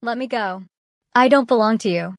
Let me go. I don't belong to you.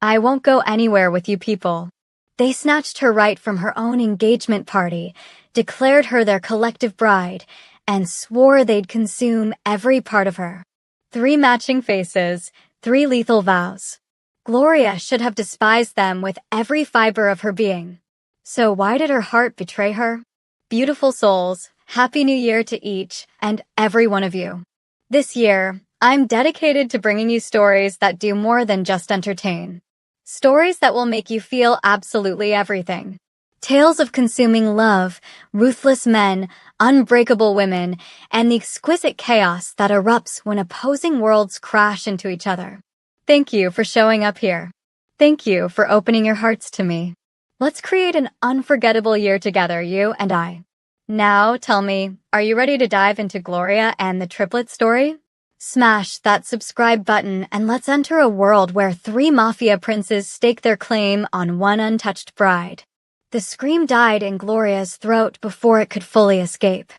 I won't go anywhere with you people. They snatched her right from her own engagement party, declared her their collective bride, and swore they'd consume every part of her. 3 matching faces, 3 lethal vows. Gloria should have despised them with every fiber of her being. So why did her heart betray her? Beautiful souls, Happy New Year to each and every one of you. This year, I'm dedicated to bringing you stories that do more than just entertain. Stories that will make you feel absolutely everything. Tales of consuming love, ruthless men, unbreakable women, and the exquisite chaos that erupts when opposing worlds crash into each other. Thank you for showing up here. Thank you for opening your hearts to me. Let's create an unforgettable year together, you and I. Now, tell me, are you ready to dive into Gloria and the Triplet story? Smash that subscribe button and let's enter a world where 3 mafia princes stake their claim on one untouched bride. The scream died in Gloria's throat before it could fully escape.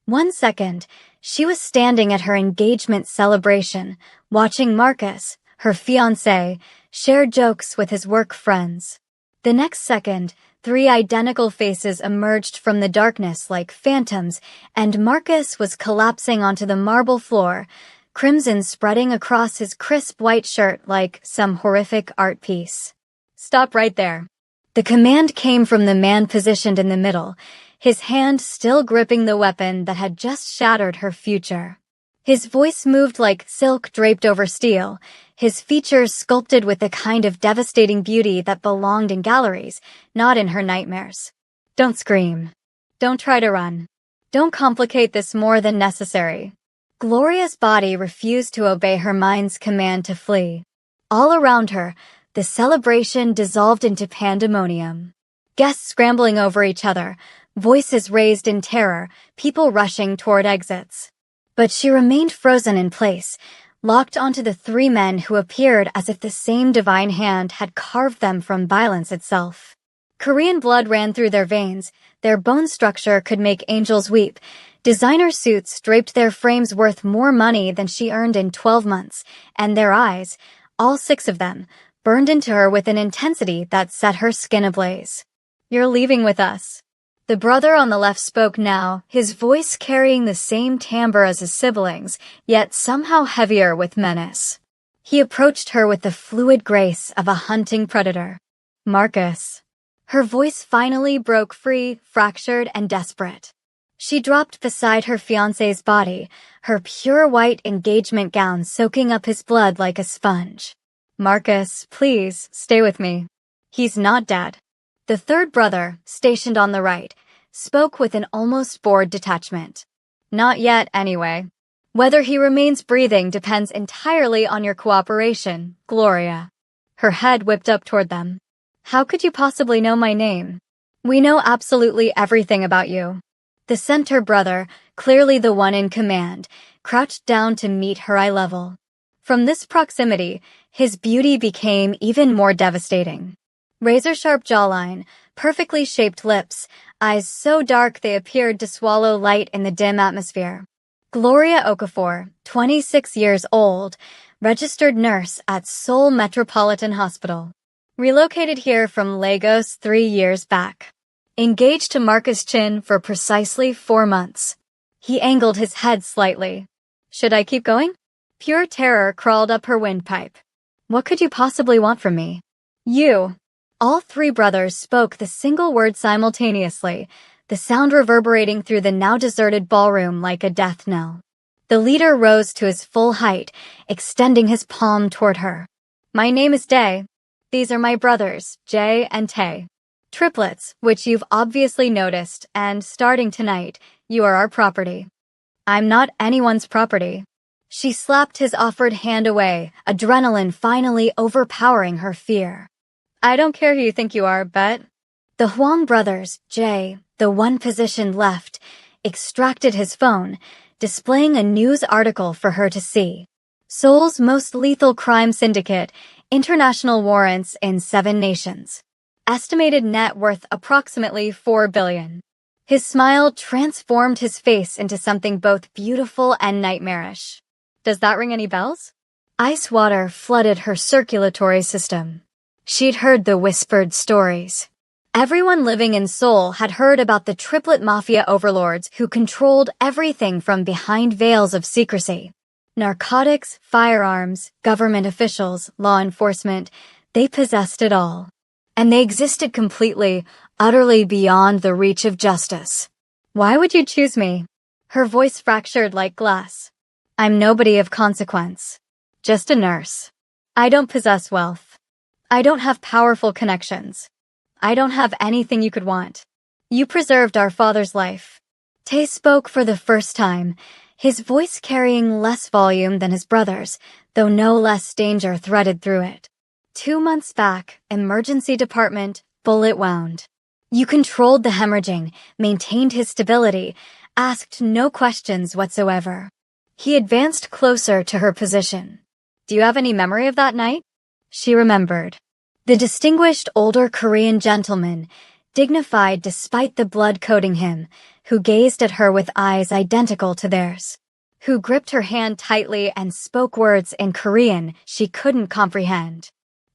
1 second, she was standing at her engagement celebration, watching Marcus, her fiancé, share jokes with his work friends. The next second, 3 identical faces emerged from the darkness like phantoms, and Marcus was collapsing onto the marble floor, crimson spreading across his crisp white shirt like some horrific art piece. Stop right there. The command came from the man positioned in the middle, his hand still gripping the weapon that had just shattered her future. His voice moved like silk draped over steel, his features sculpted with the kind of devastating beauty that belonged in galleries, not in her nightmares. Don't scream. Don't try to run. Don't complicate this more than necessary. Gloria's body refused to obey her mind's command to flee. All around her, the celebration dissolved into pandemonium. Guests scrambling over each other, voices raised in terror, people rushing toward exits. But she remained frozen in place, locked onto the 3 men who appeared as if the same divine hand had carved them from violence itself. Korean blood ran through their veins, their bone structure could make angels weep. Designer suits draped their frames worth more money than she earned in 12 months, and their eyes, all 6 of them, burned into her with an intensity that set her skin ablaze. You're leaving with us. The brother on the left spoke now, his voice carrying the same timbre as his siblings, yet somehow heavier with menace. He approached her with the fluid grace of a hunting predator. Marcus. Her voice finally broke free, fractured and desperate. She dropped beside her fiancé's body, her pure white engagement gown soaking up his blood like a sponge. Marcus, please, stay with me. He's not dead. The 3rd brother, stationed on the right, spoke with an almost bored detachment. Not yet, anyway. Whether he remains breathing depends entirely on your cooperation, Gloria. Her head whipped up toward them. How could you possibly know my name? We know absolutely everything about you. The center brother, clearly the one in command, crouched down to meet her eye level. From this proximity, his beauty became even more devastating. Razor-sharp jawline, perfectly shaped lips, eyes so dark they appeared to swallow light in the dim atmosphere. Gloria Okafor, 26 years old, registered nurse at Seoul Metropolitan Hospital. Relocated here from Lagos 3 years back. Engaged to Marcus Chin for precisely 4 months. He angled his head slightly. Should I keep going? Pure terror crawled up her windpipe. What could you possibly want from me? You. All 3 brothers spoke the single word simultaneously, the sound reverberating through the now deserted ballroom like a death knell. The leader rose to his full height, extending his palm toward her. My name is Dae. These are my brothers, Jae and Tae. Triplets, which you've obviously noticed, and starting tonight, you are our property. I'm not anyone's property. She slapped his offered hand away, adrenaline finally overpowering her fear. I don't care who you think you are, but... The Huang brothers, Jae, the one positioned left, extracted his phone, displaying a news article for her to see. Seoul's most lethal crime syndicate, international warrants in 7 nations. Estimated net worth approximately $4 billion. His smile transformed his face into something both beautiful and nightmarish. Does that ring any bells? Ice water flooded her circulatory system. She'd heard the whispered stories. Everyone living in Seoul had heard about the triplet mafia overlords who controlled everything from behind veils of secrecy. Narcotics, firearms, government officials, law enforcement, they possessed it all. And they existed completely, utterly beyond the reach of justice. Why would you choose me? Her voice fractured like glass. I'm nobody of consequence. Just a nurse. I don't possess wealth. I don't have powerful connections. I don't have anything you could want. You preserved our father's life. Tae spoke for the first time, his voice carrying less volume than his brother's, though no less danger threaded through it. 2 months back, emergency department, bullet wound. You controlled the hemorrhaging, maintained his stability, asked no questions whatsoever. He advanced closer to her position. Do you have any memory of that night? She remembered. The distinguished older Korean gentleman, dignified despite the blood coating him, who gazed at her with eyes identical to theirs, who gripped her hand tightly and spoke words in Korean she couldn't comprehend,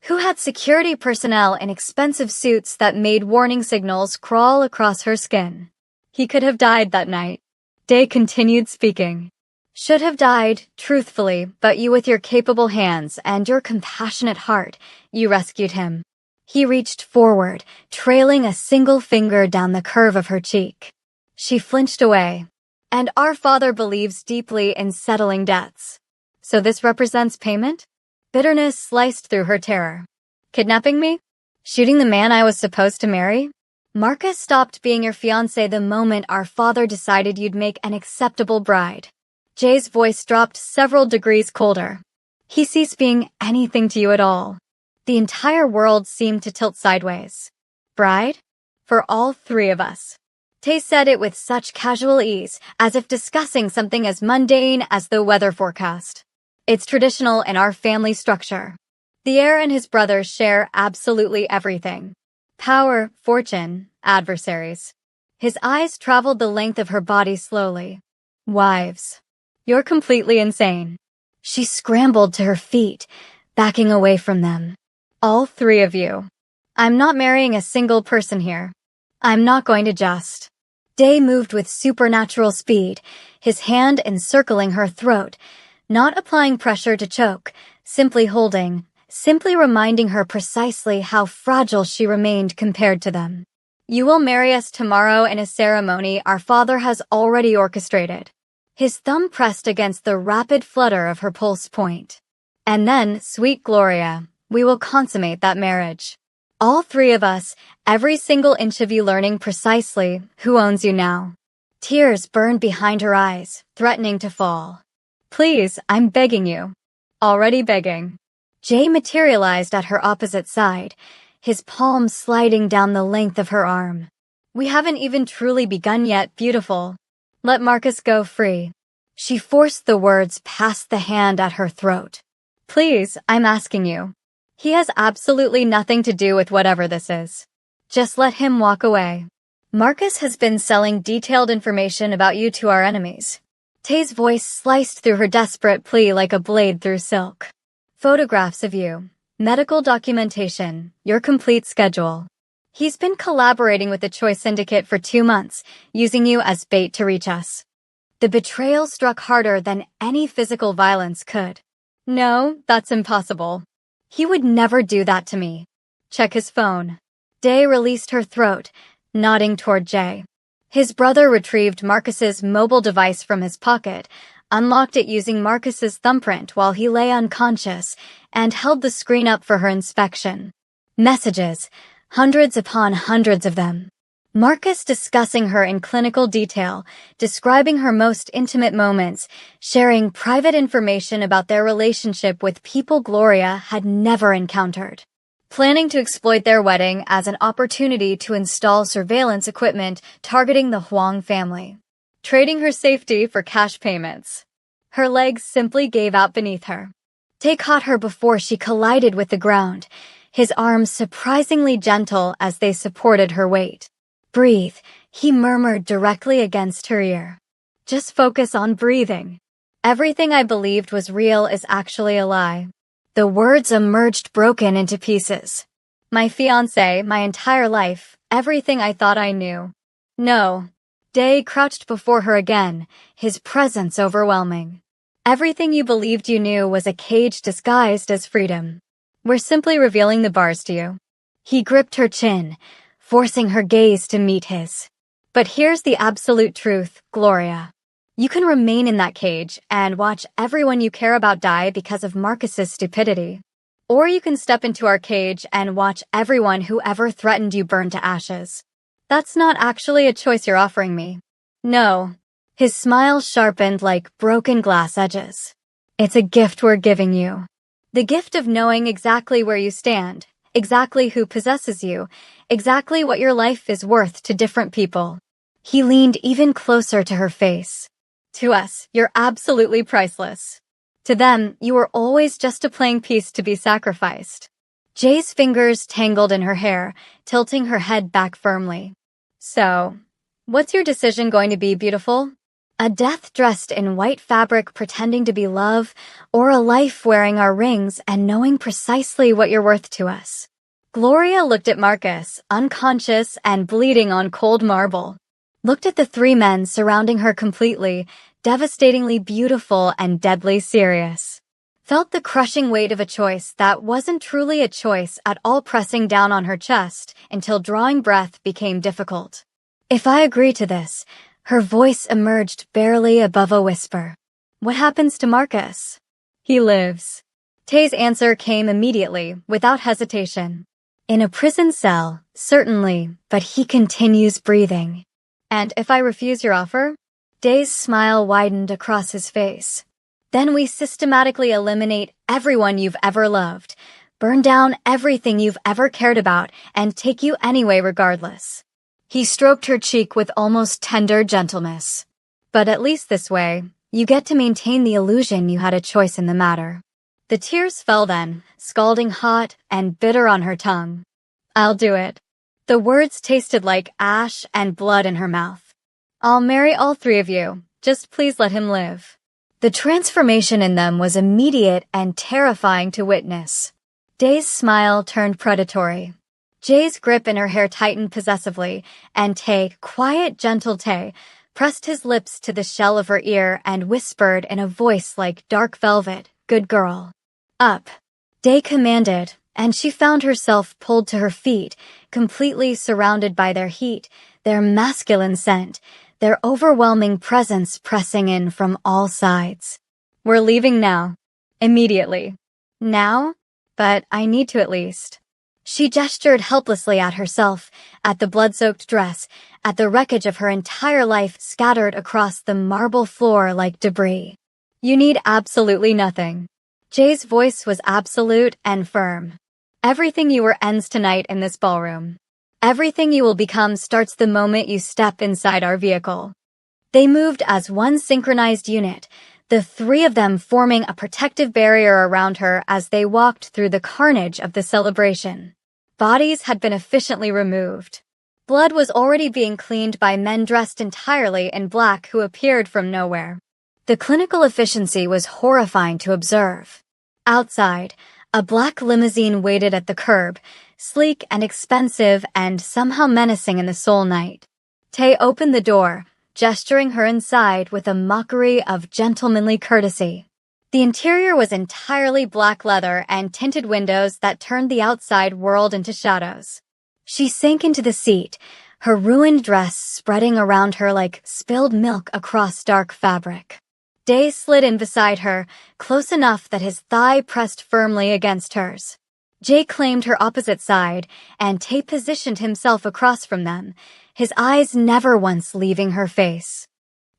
who had security personnel in expensive suits that made warning signals crawl across her skin. He could have died that night. Dae continued speaking. Should have died, truthfully, but you with your capable hands and your compassionate heart, you rescued him. He reached forward, trailing a single finger down the curve of her cheek. She flinched away. And our father believes deeply in settling debts. So this represents payment? Bitterness sliced through her terror. Kidnapping me? Shooting the man I was supposed to marry? Marcus stopped being your fiancé the moment our father decided you'd make an acceptable bride. Jay's voice dropped several degrees colder. He ceased being anything to you at all. The entire world seemed to tilt sideways. Bride? For all 3 of us. Tae said it with such casual ease, as if discussing something as mundane as the weather forecast. It's traditional in our family structure. The heir and his brothers share absolutely everything. Power, fortune, adversaries. His eyes traveled the length of her body slowly. Wives. You're completely insane. She scrambled to her feet, backing away from them. All 3 of you. I'm not marrying a single person here. I'm not going to just. Dae moved with supernatural speed, his hand encircling her throat, not applying pressure to choke, simply holding, simply reminding her precisely how fragile she remained compared to them. You will marry us tomorrow in a ceremony our father has already orchestrated. His thumb pressed against the rapid flutter of her pulse point. And then, sweet Gloria, we will consummate that marriage. All 3 of us, every single inch of you learning precisely who owns you now. Tears burned behind her eyes, threatening to fall. Please, I'm begging you. Already begging. Jay materialized at her opposite side, his palm sliding down the length of her arm. We haven't even truly begun yet, beautiful. Let Marcus go free. She forced the words past the hand at her throat. Please, I'm asking you. He has absolutely nothing to do with whatever this is. Just let him walk away. Marcus has been selling detailed information about you to our enemies. Tae's voice sliced through her desperate plea like a blade through silk. Photographs of you, medical documentation, your complete schedule. He's been collaborating with the Choi Syndicate for 2 months, using you as bait to reach us. The betrayal struck harder than any physical violence could. No, that's impossible. He would never do that to me. Check his phone. Dae released her throat, nodding toward Jay. His brother retrieved Marcus's mobile device from his pocket, unlocked it using Marcus's thumbprint while he lay unconscious, and held the screen up for her inspection. Messages. Hundreds upon hundreds of them. Marcus discussing her in clinical detail, describing her most intimate moments, sharing private information about their relationship with people Gloria had never encountered. Planning to exploit their wedding as an opportunity to install surveillance equipment targeting the Huang family. Trading her safety for cash payments. Her legs simply gave out beneath her. Tae caught her before she collided with the ground, his arms surprisingly gentle as they supported her weight. Breathe, he murmured directly against her ear. Just focus on breathing. Everything I believed was real is actually a lie. The words emerged broken into pieces. My fiancé, my entire life, everything I thought I knew. No. Day crouched before her again, his presence overwhelming. Everything you believed you knew was a cage disguised as freedom. We're simply revealing the bars to you. He gripped her chin, forcing her gaze to meet his. But here's the absolute truth, Gloria. You can remain in that cage and watch everyone you care about die because of Marcus's stupidity. Or you can step into our cage and watch everyone who ever threatened you burn to ashes. That's not actually a choice you're offering me. No. His smile sharpened like broken glass edges. It's a gift we're giving you. The gift of knowing exactly where you stand, exactly who possesses you, exactly what your life is worth to different people. He leaned even closer to her face. To us, you're absolutely priceless. To them, you were always just a playing piece to be sacrificed. Jay's fingers tangled in her hair, tilting her head back firmly. So, what's your decision going to be, beautiful? A death dressed in white fabric pretending to be love, or a life wearing our rings and knowing precisely what you're worth to us? Gloria looked at Marcus, unconscious and bleeding on cold marble. Looked at the three men surrounding her completely, devastatingly beautiful and deadly serious. Felt the crushing weight of a choice that wasn't truly a choice at all pressing down on her chest until drawing breath became difficult. If I agree to this, her voice emerged barely above a whisper. What happens to Marcus? He lives. Tay's answer came immediately, without hesitation. In a prison cell, certainly, but he continues breathing. And if I refuse your offer? Day's smile widened across his face. Then we systematically eliminate everyone you've ever loved, burn down everything you've ever cared about, and take you anyway regardless. He stroked her cheek with almost tender gentleness. But at least this way, you get to maintain the illusion you had a choice in the matter. The tears fell then, scalding hot and bitter on her tongue. I'll do it. The words tasted like ash and blood in her mouth. I'll marry all three of you. Just please let him live. The transformation in them was immediate and terrifying to witness. Day's smile turned predatory. Jay's grip in her hair tightened possessively, and Tay, quiet, gentle Tay, pressed his lips to the shell of her ear and whispered in a voice like dark velvet, "Good girl." Up. Day commanded, and she found herself pulled to her feet, completely surrounded by their heat, their masculine scent, their overwhelming presence pressing in from all sides. We're leaving now. Immediately. Now? But I need to at least. She gestured helplessly at herself, at the blood-soaked dress, at the wreckage of her entire life scattered across the marble floor like debris. You need absolutely nothing. Jay's voice was absolute and firm. Everything you were ends tonight in this ballroom. Everything you will become starts the moment you step inside our vehicle. They moved as one synchronized unit, the three of them forming a protective barrier around her as they walked through the carnage of the celebration. Bodies had been efficiently removed. Blood was already being cleaned by men dressed entirely in black who appeared from nowhere. The clinical efficiency was horrifying to observe. Outside, a black limousine waited at the curb, sleek and expensive and somehow menacing in the soul night. Tay opened the door, gesturing her inside with a mockery of gentlemanly courtesy. The interior was entirely black leather and tinted windows that turned the outside world into shadows. She sank into the seat, her ruined dress spreading around her like spilled milk across dark fabric. Day slid in beside her, close enough that his thigh pressed firmly against hers. Jay claimed her opposite side, and Tay positioned himself across from them, his eyes never once leaving her face.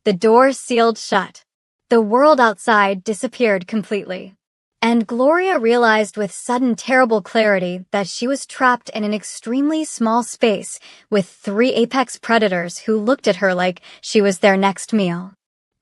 The door sealed shut. The world outside disappeared completely. And Gloria realized with sudden terrible clarity that she was trapped in an extremely small space with three apex predators who looked at her like she was their next meal.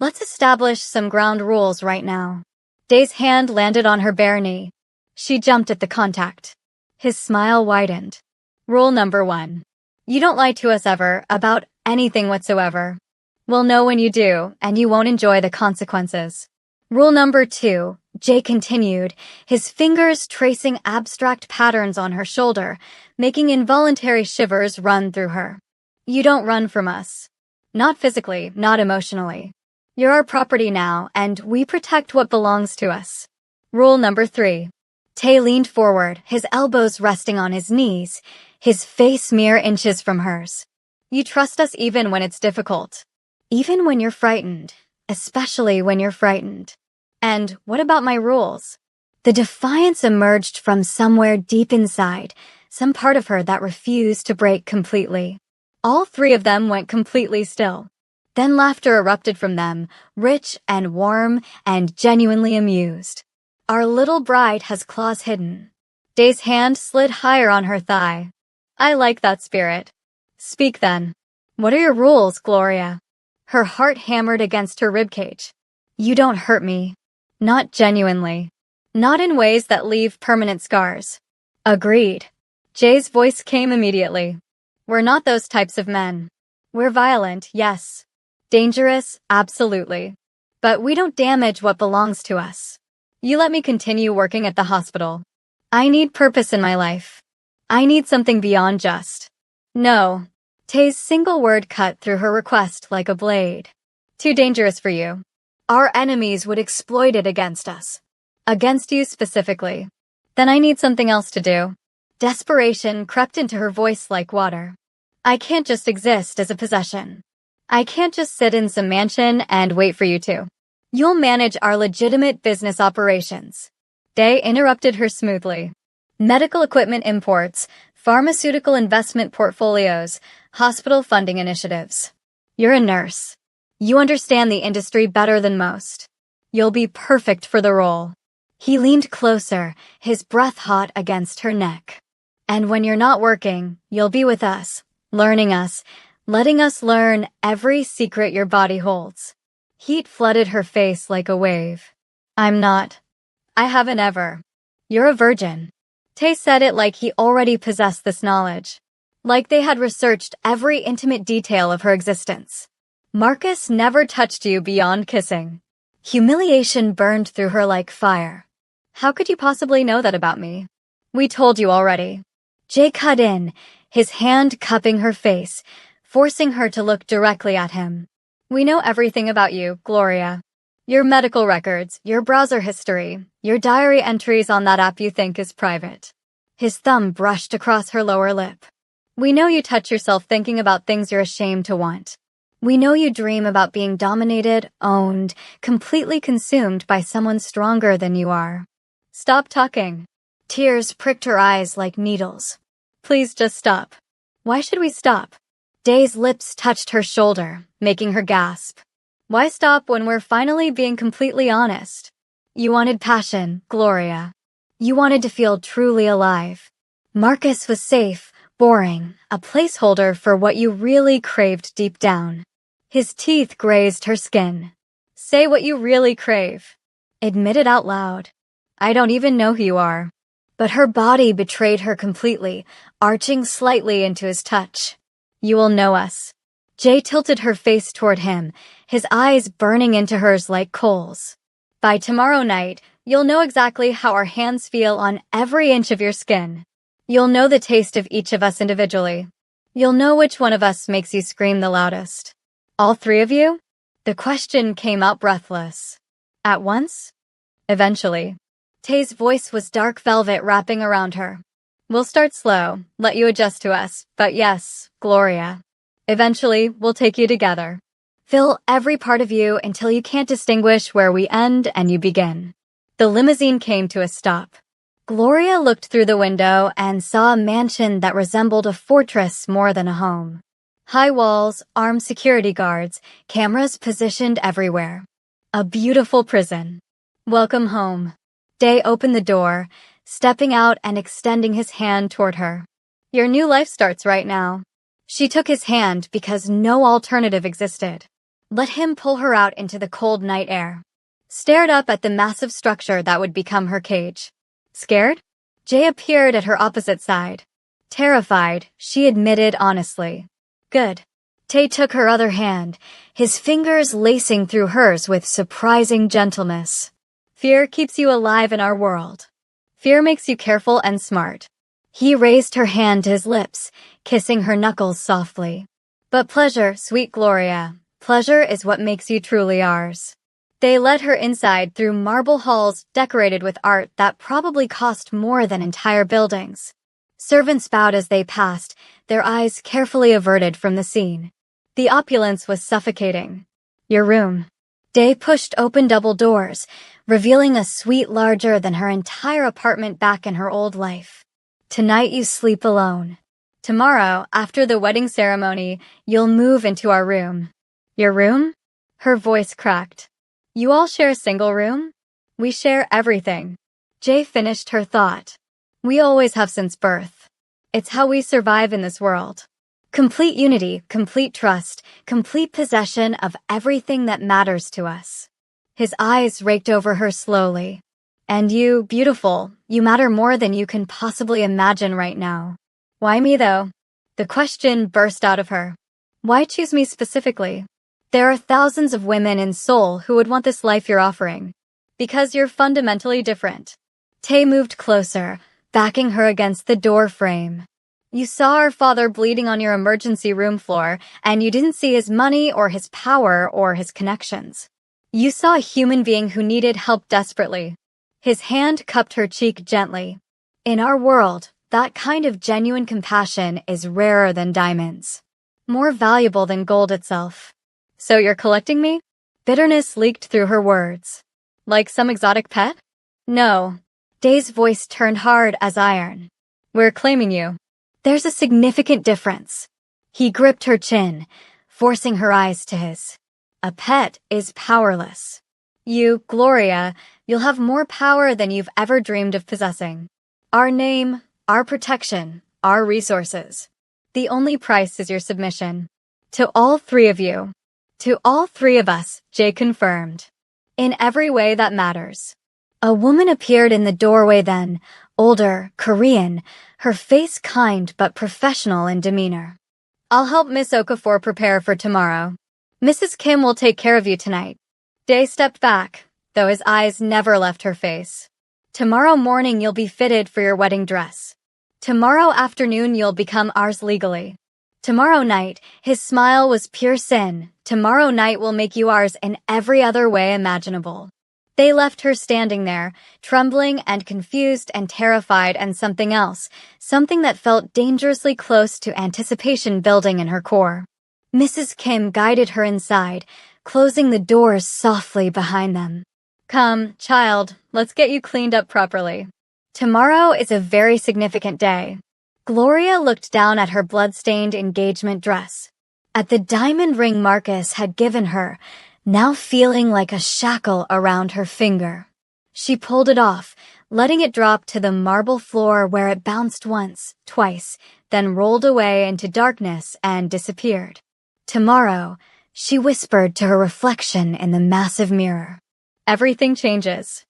Let's establish some ground rules right now. Day's hand landed on her bare knee. She jumped at the contact. His smile widened. Rule number 1. You don't lie to us ever about anything whatsoever. We'll know when you do, and you won't enjoy the consequences. Rule number 2, Jay continued, his fingers tracing abstract patterns on her shoulder, making involuntary shivers run through her. You don't run from us. Not physically, not emotionally. You're our property now, and we protect what belongs to us. Rule number 3. Tay leaned forward, his elbows resting on his knees, his face mere inches from hers. You trust us even when it's difficult. Even when you're frightened. Especially when you're frightened. And what about my rules? The defiance emerged from somewhere deep inside, some part of her that refused to break completely. All three of them went completely still. Then laughter erupted from them, rich and warm and genuinely amused. Our little bride has claws hidden. Day's hand slid higher on her thigh. I like that spirit. Speak then. What are your rules, Gloria? Her heart hammered against her ribcage. You don't hurt me. Not genuinely. Not in ways that leave permanent scars. Agreed. Jay's voice came immediately. We're not those types of men. We're violent, yes. Dangerous, absolutely. But we don't damage what belongs to us. You let me continue working at the hospital. I need purpose in my life. I need something beyond just. No. Tay's single word cut through her request like a blade. Too dangerous for you. Our enemies would exploit it against us. Against you specifically. Then I need something else to do. Desperation crept into her voice like water. I can't just exist as a possession. I can't just sit in some mansion and wait for you to. You'll manage our legitimate business operations. Day interrupted her smoothly. Medical equipment imports, pharmaceutical investment portfolios, hospital funding initiatives. You're a nurse. You understand the industry better than most. You'll be perfect for the role. He leaned closer, his breath hot against her neck. And when you're not working, you'll be with us, learning us, letting us learn every secret your body holds. Heat flooded her face like a wave. I'm not. I haven't ever. You're a virgin. Tay said it like he already possessed this knowledge. Like they had researched every intimate detail of her existence. Marcus never touched you beyond kissing. Humiliation burned through her like fire. How could you possibly know that about me? We told you already. Jay cut in, his hand cupping her face, forcing her to look directly at him. We know everything about you, Gloria. Your medical records, your browser history, your diary entries on that app you think is private. His thumb brushed across her lower lip. We know you touch yourself thinking about things you're ashamed to want. We know you dream about being dominated, owned, completely consumed by someone stronger than you are. Stop talking. Tears pricked her eyes like needles. Please just stop. Why should we stop? Day's lips touched her shoulder, making her gasp. Why stop when we're finally being completely honest? You wanted passion, Gloria. You wanted to feel truly alive. Marcus was safe, boring, a placeholder for what you really craved deep down. His teeth grazed her skin. Say what you really crave. Admit it out loud. I don't even know who you are. But her body betrayed her completely, arching slightly into his touch. You will know us. Jay tilted her face toward him, his eyes burning into hers like coals. By tomorrow night, you'll know exactly how our hands feel on every inch of your skin. You'll know the taste of each of us individually. You'll know which one of us makes you scream the loudest. All three of you? The question came out breathless. At once? Eventually. Tay's voice was dark velvet wrapping around her. We'll start slow, let you adjust to us, but yes, Gloria. Eventually, we'll take you together. Fill every part of you until you can't distinguish where we end and you begin. The limousine came to a stop. Gloria looked through the window and saw a mansion that resembled a fortress more than a home. High walls, armed security guards, cameras positioned everywhere. A beautiful prison. Welcome home. Day opened the door, stepping out and extending his hand toward her. Your new life starts right now. She took his hand because no alternative existed. Let him pull her out into the cold night air. Stared up at the massive structure that would become her cage. Scared? Jay appeared at her opposite side. Terrified, she admitted honestly. Good. Tae took her other hand, his fingers lacing through hers with surprising gentleness. Fear keeps you alive in our world. Fear makes you careful and smart. He raised her hand to his lips, kissing her knuckles softly. But pleasure, sweet Gloria, pleasure is what makes you truly ours. They led her inside through marble halls decorated with art that probably cost more than entire buildings. Servants bowed as they passed, their eyes carefully averted from the scene. The opulence was suffocating. Your room. Day pushed open double doors, revealing a suite larger than her entire apartment back in her old life. Tonight you sleep alone. Tomorrow, after the wedding ceremony, you'll move into our room. Your room? Her voice cracked. You all share a single room? We share everything. Jay finished her thought. We always have since birth. It's how we survive in this world. Complete unity, complete trust, complete possession of everything that matters to us. His eyes raked over her slowly. And you, beautiful, you matter more than you can possibly imagine right now. Why me, though? The question burst out of her. Why choose me specifically? There are thousands of women in Seoul who would want this life you're offering. Because you're fundamentally different. Tae moved closer, backing her against the door frame. You saw our father bleeding on your emergency room floor, and you didn't see his money or his power or his connections. You saw a human being who needed help desperately. His hand cupped her cheek gently. In our world, that kind of genuine compassion is rarer than diamonds. More valuable than gold itself. So you're collecting me? Bitterness leaked through her words. Like some exotic pet? No. Day's voice turned hard as iron. We're claiming you. There's a significant difference. He gripped her chin, forcing her eyes to his. A pet is powerless. You, Gloria, you'll have more power than you've ever dreamed of possessing. Our name, our protection, our resources. The only price is your submission. To all three of you. To all three of us, Jay confirmed. In every way that matters. A woman appeared in the doorway then, older, Korean, her face kind but professional in demeanor. I'll help Miss Okafor prepare for tomorrow. Mrs. Kim will take care of you tonight. Day stepped back, though his eyes never left her face. Tomorrow morning you'll be fitted for your wedding dress. Tomorrow afternoon you'll become ours legally. Tomorrow night, his smile was pure sin. Tomorrow night will make you ours in every other way imaginable. They left her standing there, trembling and confused and terrified and something else, something that felt dangerously close to anticipation building in her core. Mrs. Kim guided her inside, closing the doors softly behind them. Come, child, let's get you cleaned up properly. Tomorrow is a very significant day. Gloria looked down at her blood-stained engagement dress. At the diamond ring Marcus had given her, now feeling like a shackle around her finger. She pulled it off, letting it drop to the marble floor where it bounced once, twice, then rolled away into darkness and disappeared. Tomorrow, she whispered to her reflection in the massive mirror. Everything changes.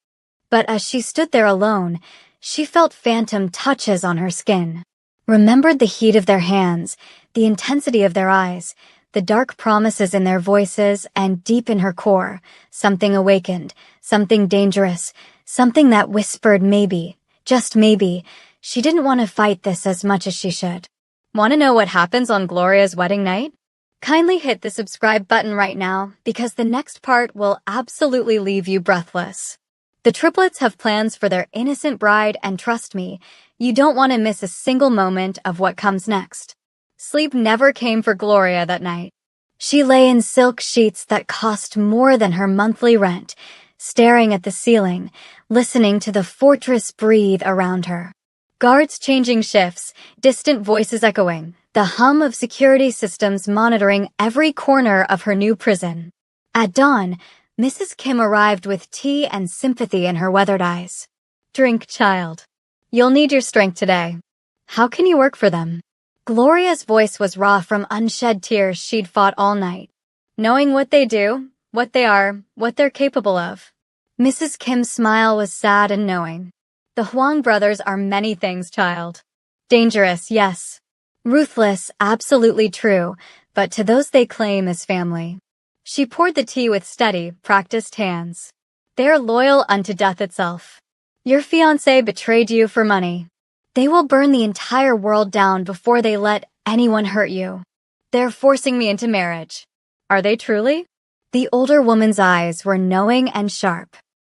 But as she stood there alone, she felt phantom touches on her skin. Remembered the heat of their hands, the intensity of their eyes, the dark promises in their voices, and deep in her core, something awakened, something dangerous, something that whispered maybe, just maybe, she didn't want to fight this as much as she should. Want to know what happens on Gloria's wedding night? Kindly hit the subscribe button right now, because the next part will absolutely leave you breathless. The triplets have plans for their innocent bride, and trust me, you don't want to miss a single moment of what comes next. Sleep never came for Gloria that night. She lay in silk sheets that cost more than her monthly rent, staring at the ceiling, listening to the fortress breathe around her. Guards changing shifts, distant voices echoing, the hum of security systems monitoring every corner of her new prison. At dawn, Mrs. Kim arrived with tea and sympathy in her weathered eyes. Drink, child. You'll need your strength today. How can you work for them? Gloria's voice was raw from unshed tears she'd fought all night. Knowing what they do, what they are, what they're capable of. Mrs. Kim's smile was sad and knowing. The Huang brothers are many things, child. Dangerous, yes. Ruthless, absolutely true, but to those they claim as family. She poured the tea with steady, practiced hands. They're loyal unto death itself. Your fiancé betrayed you for money. They will burn the entire world down before they let anyone hurt you. They're forcing me into marriage. Are they truly? The older woman's eyes were knowing and sharp.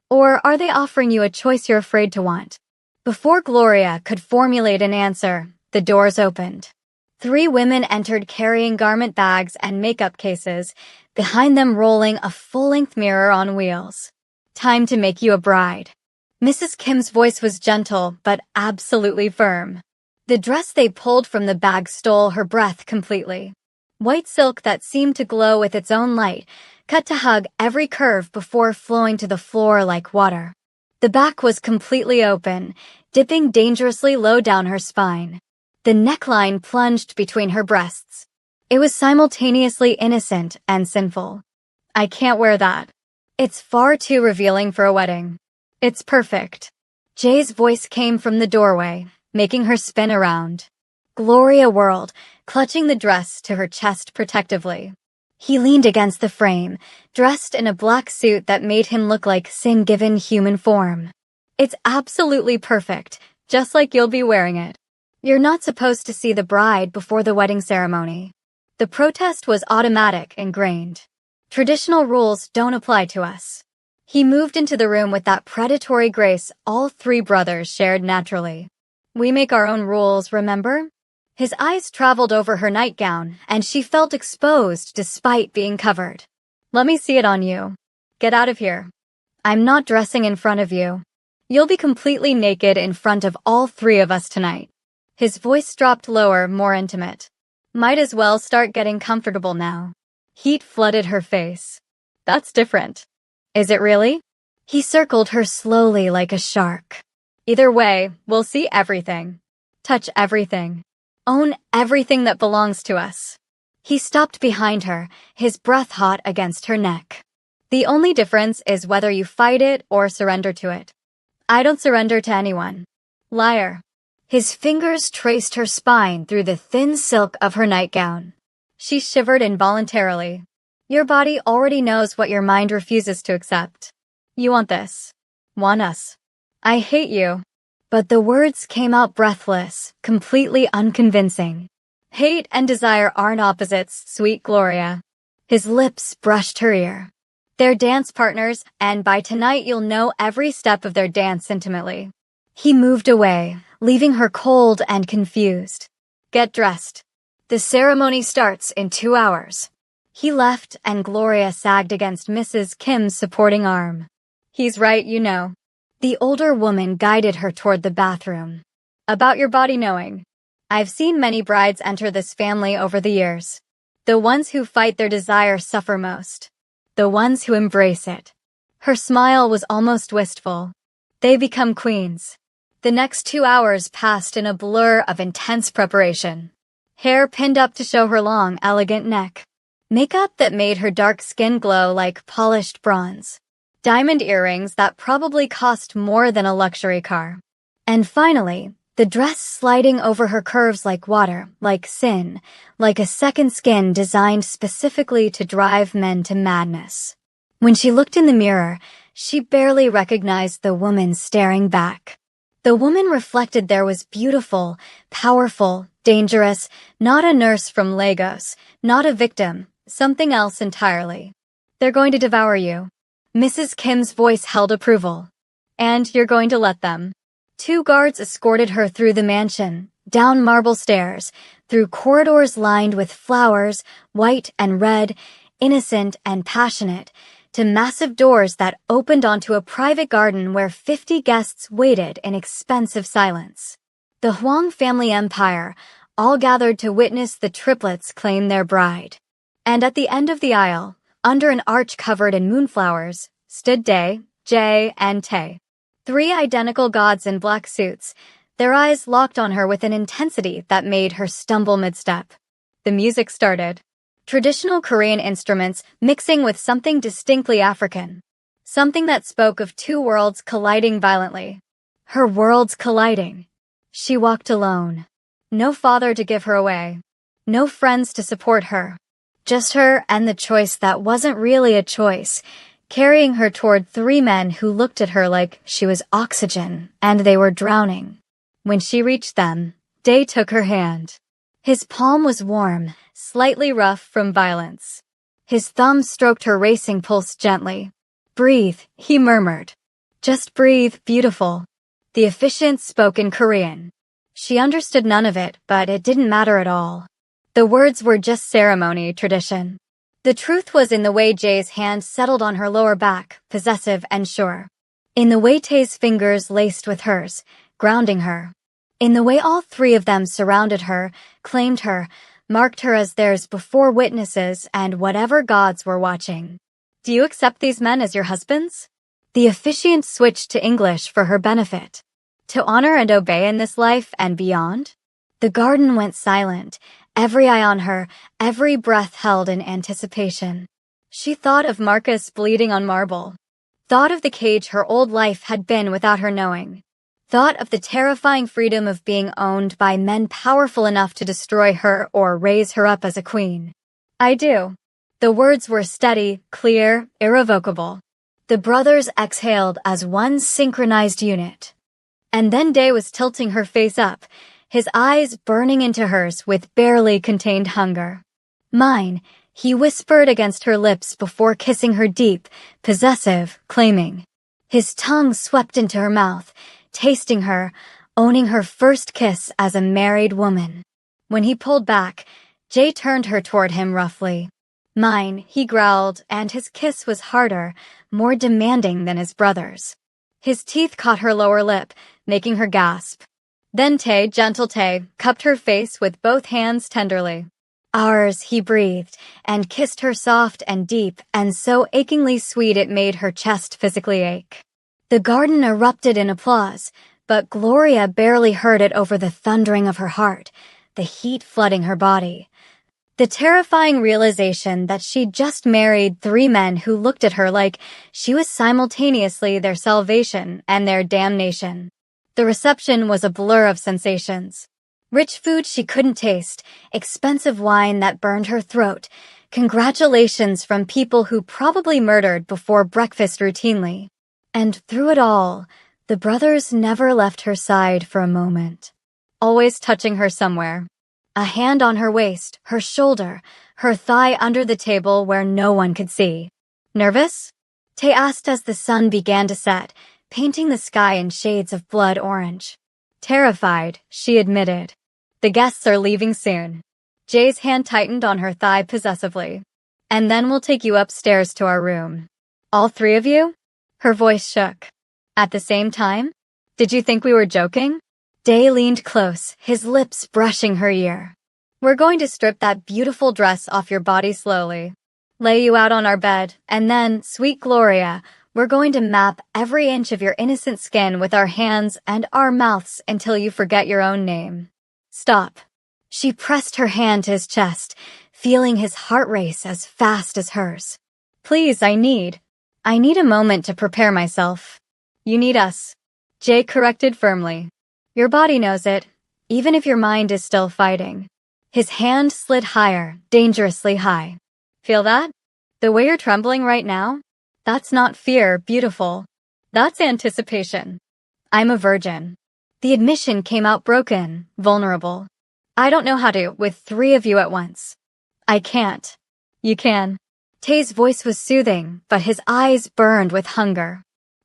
Or are they offering you a choice you're afraid to want? Before Gloria could formulate an answer, the doors opened. 3 women entered carrying garment bags and makeup cases, behind them rolling a full-length mirror on wheels. Time to make you a bride. Mrs. Kim's voice was gentle, but absolutely firm. The dress they pulled from the bag stole her breath completely. White silk that seemed to glow with its own light, cut to hug every curve before flowing to the floor like water. The back was completely open, dipping dangerously low down her spine. The neckline plunged between her breasts. It was simultaneously innocent and sinful. I can't wear that. It's far too revealing for a wedding. It's perfect. Jay's voice came from the doorway, making her spin around. Gloria whirled, clutching the dress to her chest protectively. He leaned against the frame, dressed in a black suit that made him look like sin given human form. It's absolutely perfect, just like you'll be wearing it. You're not supposed to see the bride before the wedding ceremony. The protest was automatic, ingrained. Traditional rules don't apply to us. He moved into the room with that predatory grace all 3 brothers shared naturally. We make our own rules, remember? His eyes traveled over her nightgown, and she felt exposed despite being covered. Let me see it on you. Get out of here. I'm not dressing in front of you. You'll be completely naked in front of all 3 of us tonight. His voice dropped lower, more intimate. Might as well start getting comfortable now. Heat flooded her face. That's different. Is it really? He circled her slowly like a shark. Either way, we'll see everything. Touch everything. Own everything that belongs to us. He stopped behind her, his breath hot against her neck. The only difference is whether you fight it or surrender to it. I don't surrender to anyone. Liar. His fingers traced her spine through the thin silk of her nightgown. She shivered involuntarily. Your body already knows what your mind refuses to accept. You want this. Want us. I hate you. But the words came out breathless, completely unconvincing. Hate and desire aren't opposites, sweet Gloria. His lips brushed her ear. They're dance partners, and by tonight you'll know every step of their dance intimately. He moved away, leaving her cold and confused. Get dressed. The ceremony starts in 2 hours. He left, and Gloria sagged against Mrs. Kim's supporting arm. He's right, you know. The older woman guided her toward the bathroom. About your body knowing. I've seen many brides enter this family over the years. The ones who fight their desire suffer most. The ones who embrace it. Her smile was almost wistful. They become queens. The next 2 hours passed in a blur of intense preparation. Hair pinned up to show her long, elegant neck. Makeup that made her dark skin glow like polished bronze. Diamond earrings that probably cost more than a luxury car. And finally, the dress sliding over her curves like water, like sin, like a second skin designed specifically to drive men to madness. When she looked in the mirror, she barely recognized the woman staring back. The woman reflected there was beautiful, powerful, dangerous, not a nurse from Lagos, not a victim, something else entirely. They're going to devour you. Mrs. Kim's voice held approval. And you're going to let them. 2 guards escorted her through the mansion, down marble stairs, through corridors lined with flowers, white and red, innocent and passionate, to massive doors that opened onto a private garden where 50 guests waited in expensive silence. The Huang family empire, all gathered to witness the triplets claim their bride. And at the end of the aisle, under an arch covered in moonflowers, stood Day, Jay, and Tae. 3 identical gods in black suits, their eyes locked on her with an intensity that made her stumble mid-step. The music started. Traditional Korean instruments mixing with something distinctly African. Something that spoke of 2 worlds colliding violently. Her worlds colliding. She walked alone. No father to give her away. No friends to support her. Just her and the choice that wasn't really a choice, carrying her toward 3 men who looked at her like she was oxygen and they were drowning. When she reached them, Day took her hand. His palm was warm, slightly rough from violence. His thumb stroked her racing pulse gently. "Breathe," he murmured. "Just breathe, beautiful." The officiant spoke in Korean. She understood none of it, but it didn't matter at all. The words were just ceremony, tradition. The truth was in the way Jay's hand settled on her lower back, possessive and sure. In the way Tay's fingers laced with hers, grounding her. In the way all 3 of them surrounded her, claimed her, marked her as theirs before witnesses and whatever gods were watching. "Do you accept these men as your husbands?" The officiant switched to English for her benefit. "To honor and obey in this life and beyond?" The garden went silent, every eye on her, every breath held in anticipation. She thought of Marcus bleeding on marble. Thought of the cage her old life had been without her knowing. Thought of the terrifying freedom of being owned by men powerful enough to destroy her or raise her up as a queen. "I do." The words were steady, clear, irrevocable. The brothers exhaled as one synchronized unit. And then Day was tilting her face up, his eyes burning into hers with barely contained hunger. "Mine," he whispered against her lips before kissing her deep, possessive, claiming. His tongue swept into her mouth, tasting her, owning her first kiss as a married woman. When he pulled back, Jay turned her toward him roughly. "Mine," he growled, and his kiss was harder, more demanding than his brother's. His teeth caught her lower lip, making her gasp. Then Tay, gentle Tay, cupped her face with both hands tenderly. "Ours," he breathed, and kissed her soft and deep, and so achingly sweet it made her chest physically ache. The garden erupted in applause, but Gloria barely heard it over the thundering of her heart, the heat flooding her body. The terrifying realization that she'd just married 3 men who looked at her like she was simultaneously their salvation and their damnation. The reception was a blur of sensations. Rich food she couldn't taste, expensive wine that burned her throat, congratulations from people who probably murdered before breakfast routinely. And through it all, the brothers never left her side for a moment. Always touching her somewhere. A hand on her waist, her shoulder, her thigh under the table where no one could see. "Nervous?" Tay asked as the sun began to set, painting the sky in shades of blood orange. "Terrified," she admitted. "The guests are leaving soon." Jay's hand tightened on her thigh possessively. "And then we'll take you upstairs to our room." "All 3 of you?" Her voice shook. "At the same time? Did you think we were joking?" Day leaned close, his lips brushing her ear. "We're going to strip that beautiful dress off your body slowly. Lay you out on our bed, and then, sweet Gloria, we're going to map every inch of your innocent skin with our hands and our mouths until you forget your own name." "Stop." She pressed her hand to his chest, feeling his heart race as fast as hers. "Please, I need a moment to prepare myself." "You need us," Jay corrected firmly. "Your body knows it, even if your mind is still fighting." His hand slid higher, dangerously high. "Feel that? The way you're trembling right now? That's not fear, beautiful. That's anticipation. I'm a virgin." The admission came out broken, vulnerable. "I don't know how to, with 3 of you at once." "I can't." "You can." Tay's voice was soothing, but his eyes burned with hunger.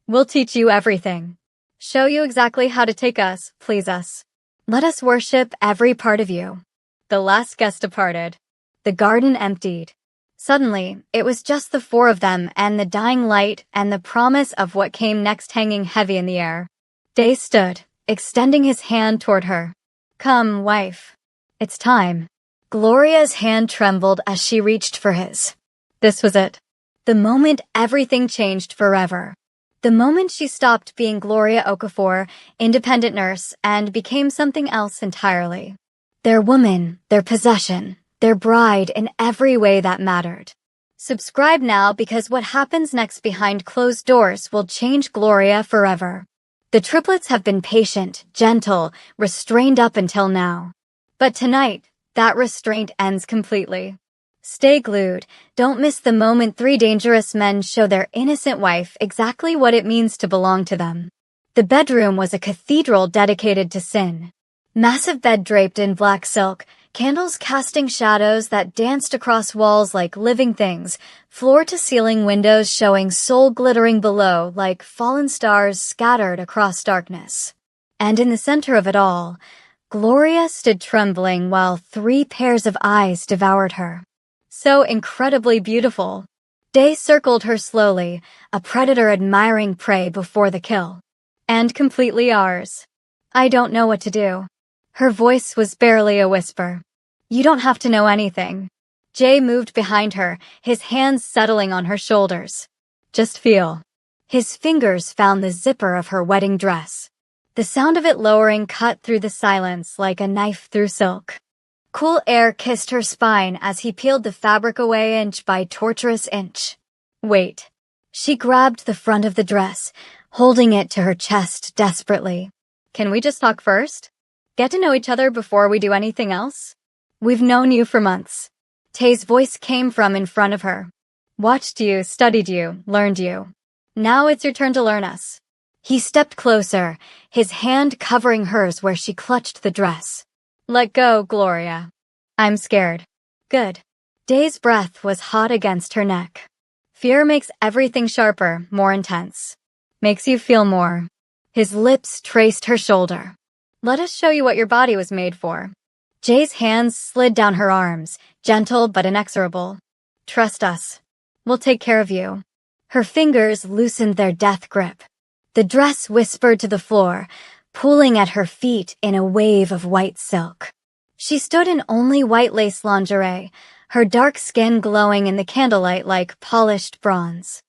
"We'll teach you everything. Show you exactly how to take us, please us. Let us worship every part of you." The last guest departed. The garden emptied. Suddenly, it was just the 4 of them and the dying light and the promise of what came next hanging heavy in the air. Day stood, extending his hand toward her. "Come, wife. It's time." Gloria's hand trembled as she reached for his. This was it. The moment everything changed forever. The moment she stopped being Gloria Okafor, independent nurse, and became something else entirely. Their woman, their possession, their bride in every way that mattered. Subscribe now because what happens next behind closed doors will change Gloria forever. The triplets have been patient, gentle, restrained up until now. But tonight, that restraint ends completely. Stay glued. Don't miss the moment three dangerous men show their innocent wife exactly what it means to belong to them. The bedroom was a cathedral dedicated to sin. Massive bed draped in black silk, candles casting shadows that danced across walls like living things, floor-to-ceiling windows showing soul glittering below like fallen stars scattered across darkness. And in the center of it all, Gloria stood trembling while three pairs of eyes devoured her. So incredibly beautiful. Day circled her slowly, a predator admiring prey before the kill. And completely ours. I don't know what to do. Her voice was barely a whisper. You don't have to know anything. Jay moved behind her, his hands settling on her shoulders. Just feel. His fingers found the zipper of her wedding dress. The sound of it lowering cut through the silence like a knife through silk. Cool air kissed her spine as he peeled the fabric away inch by torturous inch. Wait. She grabbed the front of the dress, holding it to her chest desperately. Can we just talk first? Get to know each other before we do anything else? We've known you for months. Tay's voice came from in front of her. Watched you, studied you, learned you. Now it's your turn to learn us. He stepped closer, his hand covering hers where she clutched the dress. Let go, Gloria. I'm scared. Good. Day's breath was hot against her neck. Fear makes everything sharper, more intense. Makes you feel more. His lips traced her shoulder. Let us show you what your body was made for. Jay's hands slid down her arms, gentle but inexorable. Trust us. We'll take care of you. Her fingers loosened their death grip. The dress whispered to the floor, pooling at her feet in a wave of white silk. She stood in only white lace lingerie, her dark skin glowing in the candlelight like polished bronze.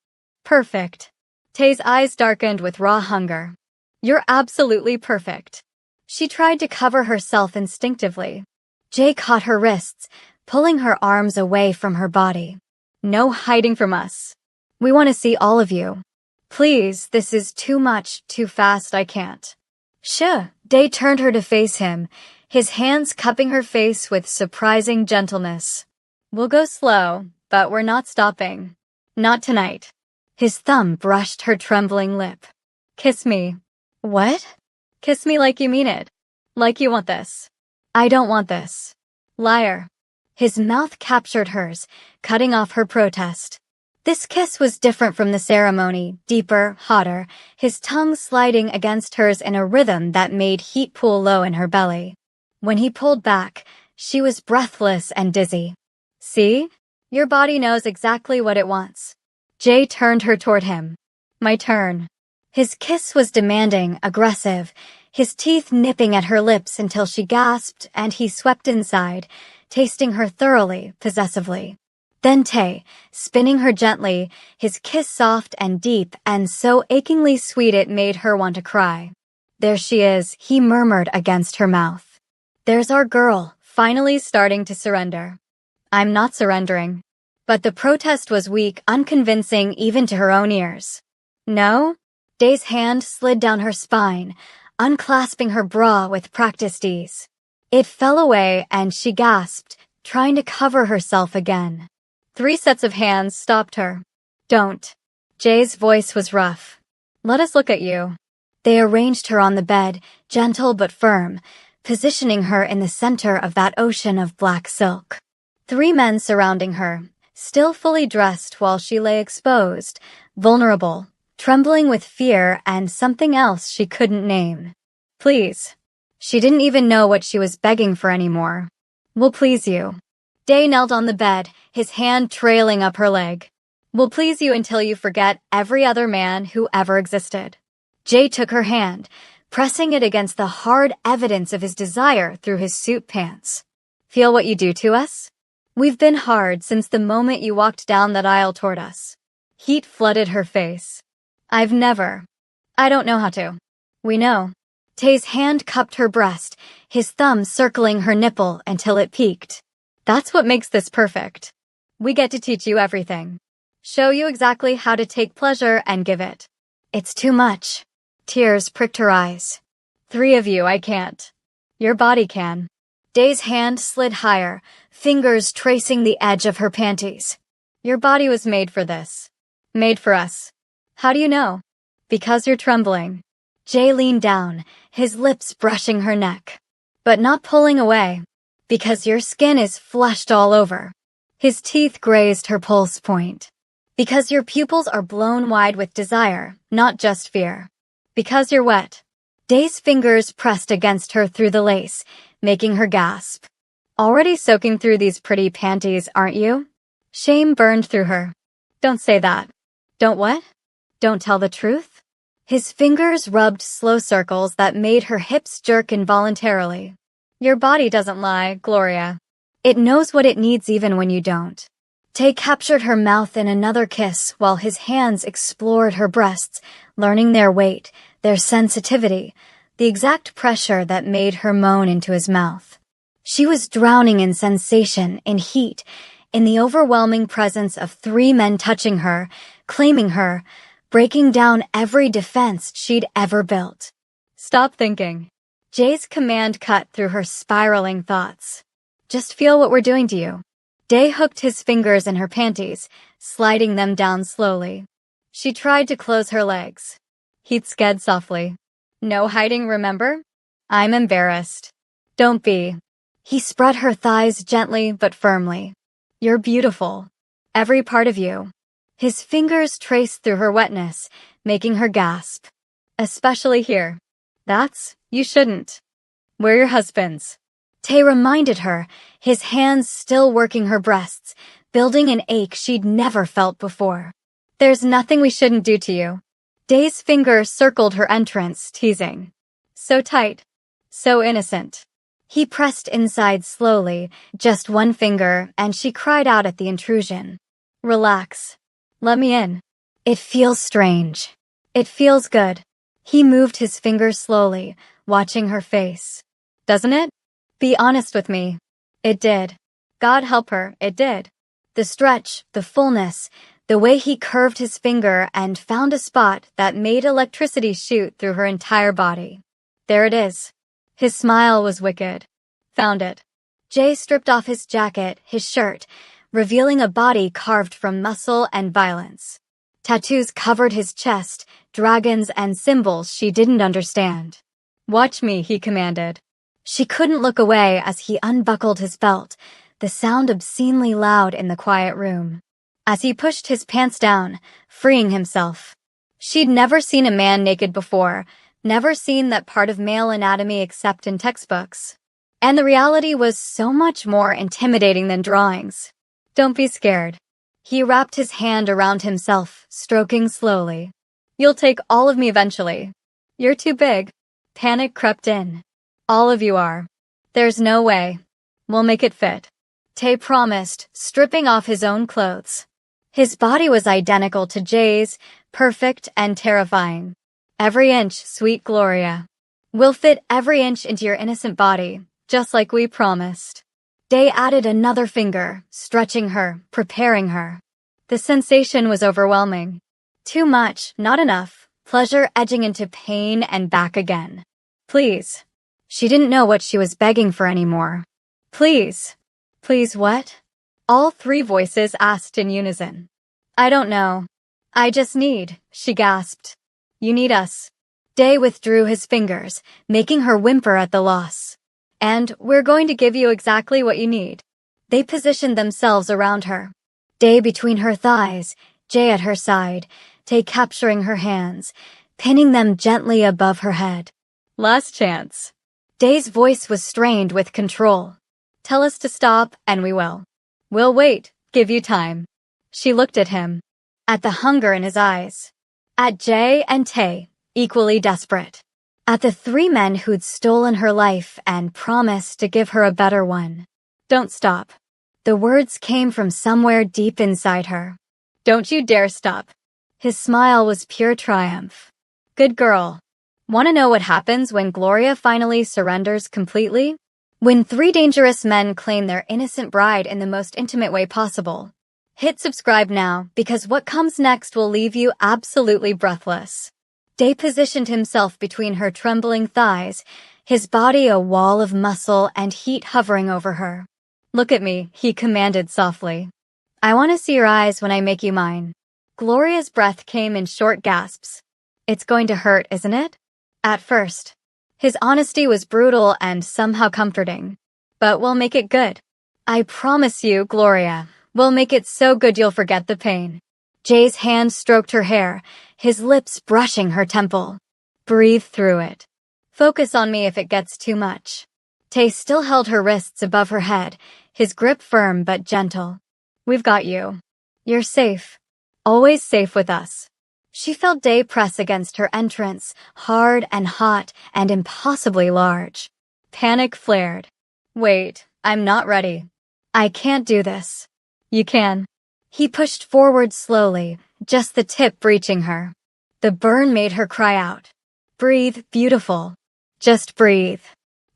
Perfect. Tay's eyes darkened with raw hunger. You're absolutely perfect. She tried to cover herself instinctively. Jay caught her wrists, pulling her arms away from her body. No hiding from us. We want to see all of you. Please, this is too much, too fast, I can't. Shh. Day turned her to face him, his hands cupping her face with surprising gentleness. We'll go slow, but we're not stopping. Not tonight. His thumb brushed her trembling lip. Kiss me. What? Kiss me like you mean it. Like you want this. I don't want this. Liar. His mouth captured hers, cutting off her protest. This kiss was different from the ceremony, deeper, hotter, his tongue sliding against hers in a rhythm that made heat pool low in her belly. When he pulled back, she was breathless and dizzy. See? Your body knows exactly what it wants. Jay turned her toward him. My turn. His kiss was demanding, aggressive, his teeth nipping at her lips until she gasped and he swept inside, tasting her thoroughly, possessively. Then Tay, spinning her gently, his kiss soft and deep and so achingly sweet it made her want to cry. There she is, he murmured against her mouth. There's our girl, finally starting to surrender. I'm not surrendering. But the protest was weak, unconvincing even to her own ears. No? Day's hand slid down her spine, unclasping her bra with practiced ease. It fell away and she gasped, trying to cover herself again. 3 sets of hands stopped her. Don't. Jay's voice was rough. Let us look at you. They arranged her on the bed, gentle but firm, positioning her in the center of that ocean of black silk. 3 men surrounding her, still fully dressed while she lay exposed, vulnerable, trembling with fear and something else she couldn't name. Please. She didn't even know what she was begging for anymore. We'll please you. Day knelt on the bed, his hand trailing up her leg. We'll please you until you forget every other man who ever existed. Jay took her hand, pressing it against the hard evidence of his desire through his suit pants. Feel what you do to us? We've been hard since the moment you walked down that aisle toward us. Heat flooded her face. I don't know how to. We know. Tay's hand cupped her breast, his thumb circling her nipple until it peaked. That's what makes this perfect. We get to teach you everything. Show you exactly how to take pleasure and give it. It's too much. Tears pricked her eyes. 3 of you, I can't. Your body can. Day's hand slid higher, fingers tracing the edge of her panties. Your body was made for this. Made for us. How do you know? Because you're trembling. Jay leaned down, his lips brushing her neck. But not pulling away. Because your skin is flushed all over. His teeth grazed her pulse point. Because your pupils are blown wide with desire, not just fear. Because you're wet. Day's fingers pressed against her through the lace, making her gasp. Already soaking through these pretty panties, aren't you? Shame burned through her. Don't say that. Don't what? Don't tell the truth? His fingers rubbed slow circles that made her hips jerk involuntarily. Your body doesn't lie, Gloria. It knows what it needs even when you don't. Tay captured her mouth in another kiss while his hands explored her breasts, learning their weight, their sensitivity, the exact pressure that made her moan into his mouth. She was drowning in sensation, in heat, in the overwhelming presence of 3 men touching her, claiming her, breaking down every defense she'd ever built. Stop thinking. Jay's command cut through her spiraling thoughts. Just feel what we're doing to you. Day hooked his fingers in her panties, sliding them down slowly. She tried to close her legs. He'd sked softly. No hiding, remember? I'm embarrassed. Don't be. He spread her thighs gently but firmly. You're beautiful. Every part of you. His fingers traced through her wetness, making her gasp. Especially here. You shouldn't. We're your husbands. Tay reminded her, his hands still working her breasts, building an ache she'd never felt before. There's nothing we shouldn't do to you. Day's finger circled her entrance, teasing. So tight. So innocent. He pressed inside slowly, just one finger, and she cried out at the intrusion. Relax. Let me in. It feels strange. It feels good. He moved his finger slowly, watching her face. Doesn't it? Be honest with me. It did. God help her, it did. The stretch, the fullness, the way he curved his finger and found a spot that made electricity shoot through her entire body. There it is. His smile was wicked. Found it. Jay stripped off his jacket, his shirt, revealing a body carved from muscle and violence. Tattoos covered his chest, dragons and symbols she didn't understand. Watch me, he commanded. She couldn't look away as he unbuckled his belt, the sound obscenely loud in the quiet room. As he pushed his pants down, freeing himself. She'd never seen a man naked before, never seen that part of male anatomy except in textbooks. And the reality was so much more intimidating than drawings. Don't be scared. He wrapped his hand around himself, stroking slowly. You'll take all of me eventually. You're too big. Panic crept in. All of you are. There's no way. We'll make it fit. Tay promised, stripping off his own clothes. His body was identical to Jay's, perfect and terrifying. Every inch, sweet Gloria. We'll fit every inch into your innocent body, just like we promised. Day added another finger, stretching her, preparing her. The sensation was overwhelming. Too much, not enough, pleasure edging into pain and back again. Please. She didn't know what she was begging for anymore. Please. Please what? All 3 voices asked in unison. I don't know. I just need, she gasped. You need us. Day withdrew his fingers, making her whimper at the loss. And we're going to give you exactly what you need. They positioned themselves around her. Day between her thighs, Jay at her side, Tay capturing her hands, pinning them gently above her head. Last chance. Day's voice was strained with control. Tell us to stop, and we will. We'll wait, give you time. She looked at him. At the hunger in his eyes. At Jay and Tay, equally desperate. At the 3 men who'd stolen her life and promised to give her a better one. Don't stop. The words came from somewhere deep inside her. Don't you dare stop. His smile was pure triumph. Good girl. Want to know what happens when Gloria finally surrenders completely? When 3 dangerous men claim their innocent bride in the most intimate way possible. Hit subscribe now, because what comes next will leave you absolutely breathless. Day positioned himself between her trembling thighs, his body a wall of muscle and heat hovering over her. "Look at me," he commanded softly. "I want to see your eyes when I make you mine." Gloria's breath came in short gasps. "It's going to hurt, isn't it?" At first. His honesty was brutal and somehow comforting. "But we'll make it good. I promise you, Gloria, we'll make it so good you'll forget the pain." Jay's hand stroked her hair, his lips brushing her temple. "Breathe through it. Focus on me if it gets too much." Tay still held her wrists above her head, his grip firm but gentle. "We've got you. You're safe. Always safe with us." She felt Day press against her entrance, hard and hot and impossibly large. Panic flared. "Wait, I'm not ready. I can't do this." "You can." He pushed forward slowly, just the tip reaching her. The burn made her cry out. "Breathe, beautiful. Just breathe."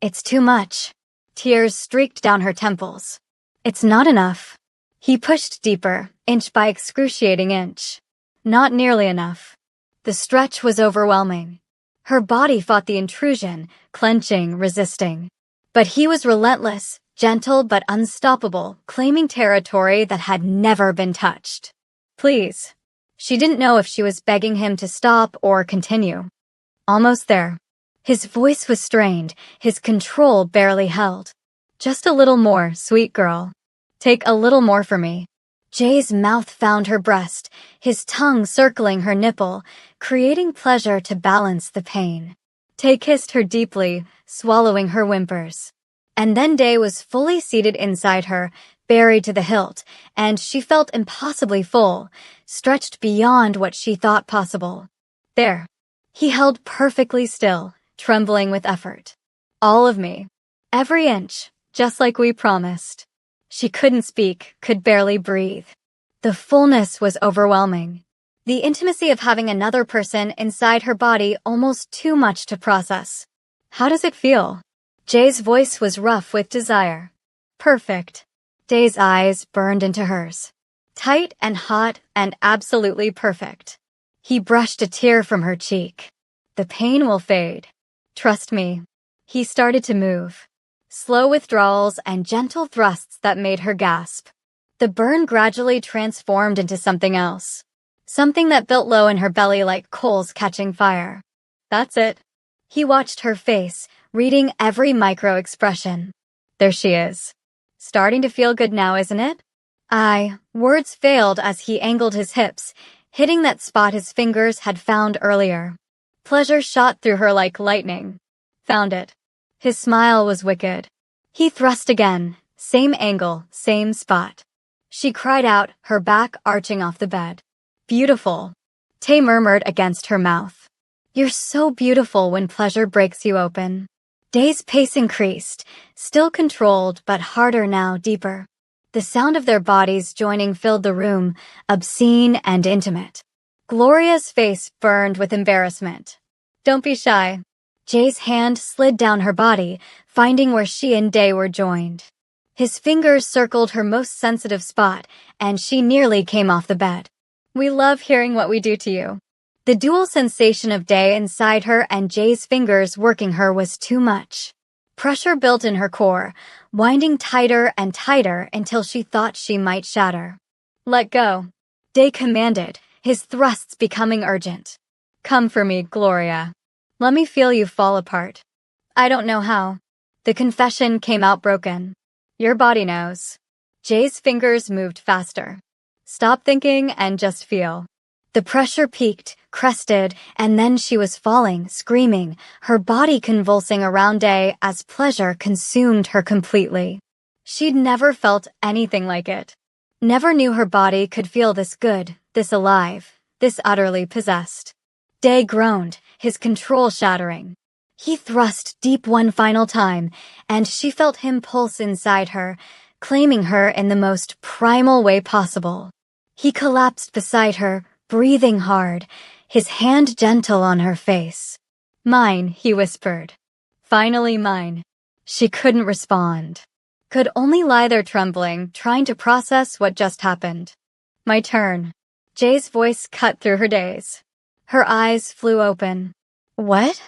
"It's too much." Tears streaked down her temples. "It's not enough." He pushed deeper, inch by excruciating inch. Not nearly enough. The stretch was overwhelming. Her body fought the intrusion, clenching, resisting. But he was relentless, gentle but unstoppable, claiming territory that had never been touched. "Please." She didn't know if she was begging him to stop or continue. "Almost there." His voice was strained, his control barely held. "Just a little more, sweet girl. Take a little more for me." Jay's mouth found her breast, his tongue circling her nipple, creating pleasure to balance the pain. Tay kissed her deeply, swallowing her whimpers. And then Day was fully seated inside her, buried to the hilt, and she felt impossibly full, stretched beyond what she thought possible. "There." He held perfectly still, trembling with effort. "All of me. Every inch, just like we promised." She couldn't speak, could barely breathe. The fullness was overwhelming. The intimacy of having another person inside her body almost too much to process. "How does it feel?" Jay's voice was rough with desire. "Perfect." Day's eyes burned into hers. Tight and hot and absolutely perfect. He brushed a tear from her cheek. "The pain will fade. Trust me." He started to move. Slow withdrawals and gentle thrusts that made her gasp. The burn gradually transformed into something else. Something that built low in her belly like coals catching fire. "That's it." He watched her face, reading every micro-expression. "There she is. Starting to feel good now, isn't it?" Words failed as he angled his hips, hitting that spot his fingers had found earlier. Pleasure shot through her like lightning. "Found it." His smile was wicked. He thrust again, same angle, same spot. She cried out, her back arching off the bed. "Beautiful." Tay murmured against her mouth. "You're so beautiful when pleasure breaks you open." Day's pace increased, still controlled but harder now, deeper. The sound of their bodies joining filled the room, obscene and intimate. Gloria's face burned with embarrassment. "Don't be shy." Jay's hand slid down her body, finding where she and Day were joined. His fingers circled her most sensitive spot, and she nearly came off the bed. "We love hearing what we do to you." The dual sensation of Day inside her and Jay's fingers working her was too much. Pressure built in her core, winding tighter and tighter until she thought she might shatter. "Let go," Day commanded, his thrusts becoming urgent. "Come for me, Gloria. Let me feel you fall apart." "I don't know how." The confession came out broken. "Your body knows." Jay's fingers moved faster. "Stop thinking and just feel." The pressure peaked, crested, and then she was falling, screaming, her body convulsing around Day as pleasure consumed her completely. She'd never felt anything like it. Never knew her body could feel this good, this alive, this utterly possessed. Day groaned, his control shattering. He thrust deep one final time, and she felt him pulse inside her, claiming her in the most primal way possible. He collapsed beside her, breathing hard, his hand gentle on her face. "Mine," he whispered. "Finally mine." She couldn't respond. Could only lie there trembling, trying to process what just happened. "My turn." Jay's voice cut through her daze. Her eyes flew open. "What?"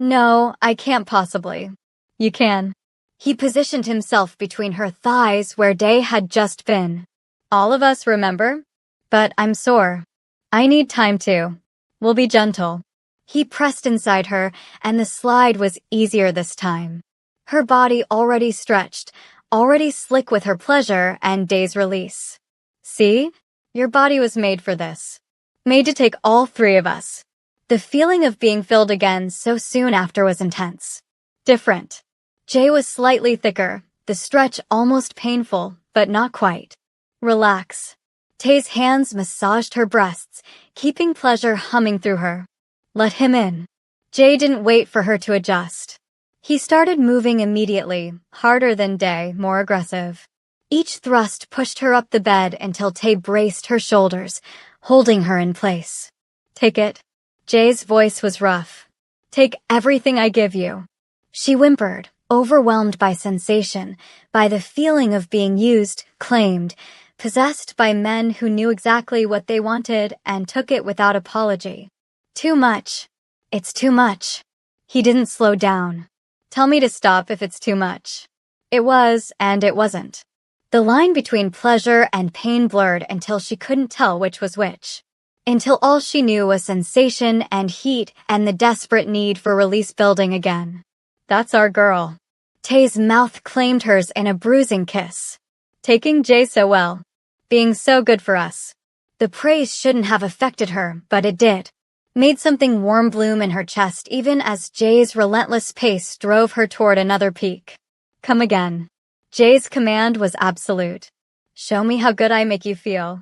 No, I can't possibly. You can. He positioned himself between her thighs where Day had just been. All of us remember? But I'm sore. I need time too. We'll be gentle. He pressed inside her, and the slide was easier this time. Her body already stretched, already slick with her pleasure and Day's release. See? Your body was made for this. Made to take all three of us. The feeling of being filled again so soon after was intense. Different. Jay was slightly thicker, the stretch almost painful, but not quite. Relax. Tay's hands massaged her breasts, keeping pleasure humming through her. Let him in. Jay didn't wait for her to adjust. He started moving immediately, harder than Day, more aggressive. Each thrust pushed her up the bed until Tay braced her shoulders, holding her in place. Take it. Jay's voice was rough. Take everything I give you. She whimpered, overwhelmed by sensation, by the feeling of being used, claimed, possessed by men who knew exactly what they wanted and took it without apology. Too much. It's too much. He didn't slow down. Tell me to stop if it's too much. It was, and it wasn't. The line between pleasure and pain blurred until she couldn't tell which was which. Until all she knew was sensation and heat and the desperate need for release building again. That's our girl. Tay's mouth claimed hers in a bruising kiss. Taking Jay so well. Being so good for us. The praise shouldn't have affected her, but it did. Made something warm bloom in her chest even as Jay's relentless pace drove her toward another peak. Come again. Jay's command was absolute. Show me how good I make you feel.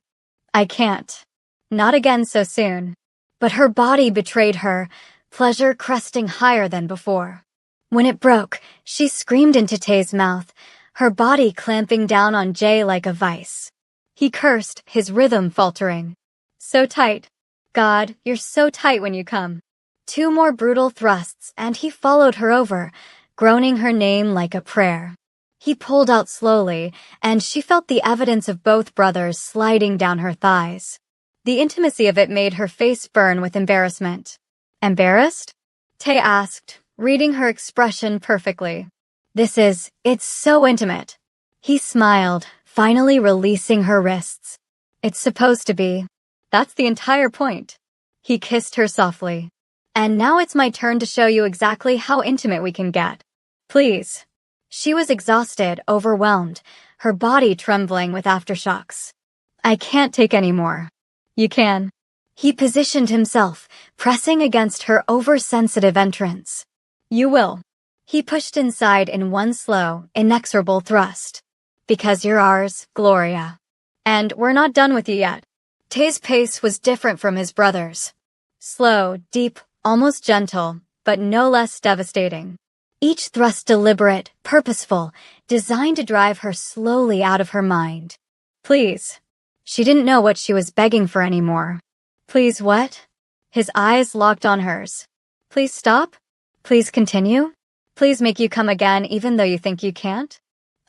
I can't. Not again so soon. But her body betrayed her, pleasure cresting higher than before. When it broke, she screamed into Tay's mouth, her body clamping down on Jay like a vice. He cursed, his rhythm faltering. So tight. God, you're so tight when you come. 2 more brutal thrusts, and he followed her over, groaning her name like a prayer. He pulled out slowly, and she felt the evidence of both brothers sliding down her thighs. The intimacy of it made her face burn with embarrassment. Embarrassed? Tay asked, reading her expression perfectly. It's so intimate. He smiled, finally releasing her wrists. It's supposed to be. That's the entire point. He kissed her softly. And now it's my turn to show you exactly how intimate we can get. Please. She was exhausted, overwhelmed, her body trembling with aftershocks. I can't take any more. You can. He positioned himself, pressing against her oversensitive entrance. You will. He pushed inside in one slow, inexorable thrust. Because you're ours, Gloria. And we're not done with you yet. Tay's pace was different from his brother's. Slow, deep, almost gentle, but no less devastating. Each thrust deliberate, purposeful, designed to drive her slowly out of her mind. Please. She didn't know what she was begging for anymore. Please what? His eyes locked on hers. Please stop? Please continue? Please make you come again even though you think you can't?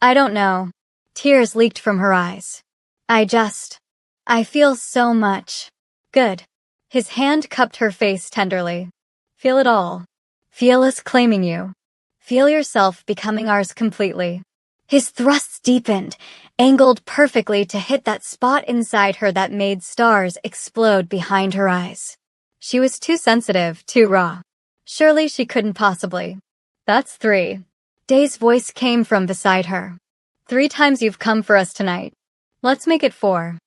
I don't know. Tears leaked from her eyes. I feel so much. Good. His hand cupped her face tenderly. Feel it all. Feel us claiming you. Feel yourself becoming ours completely. His thrusts deepened, angled perfectly to hit that spot inside her that made stars explode behind her eyes. She was too sensitive, too raw. Surely she couldn't possibly. That's 3. Day's voice came from beside her. 3 times you've come for us tonight. Let's make it 4.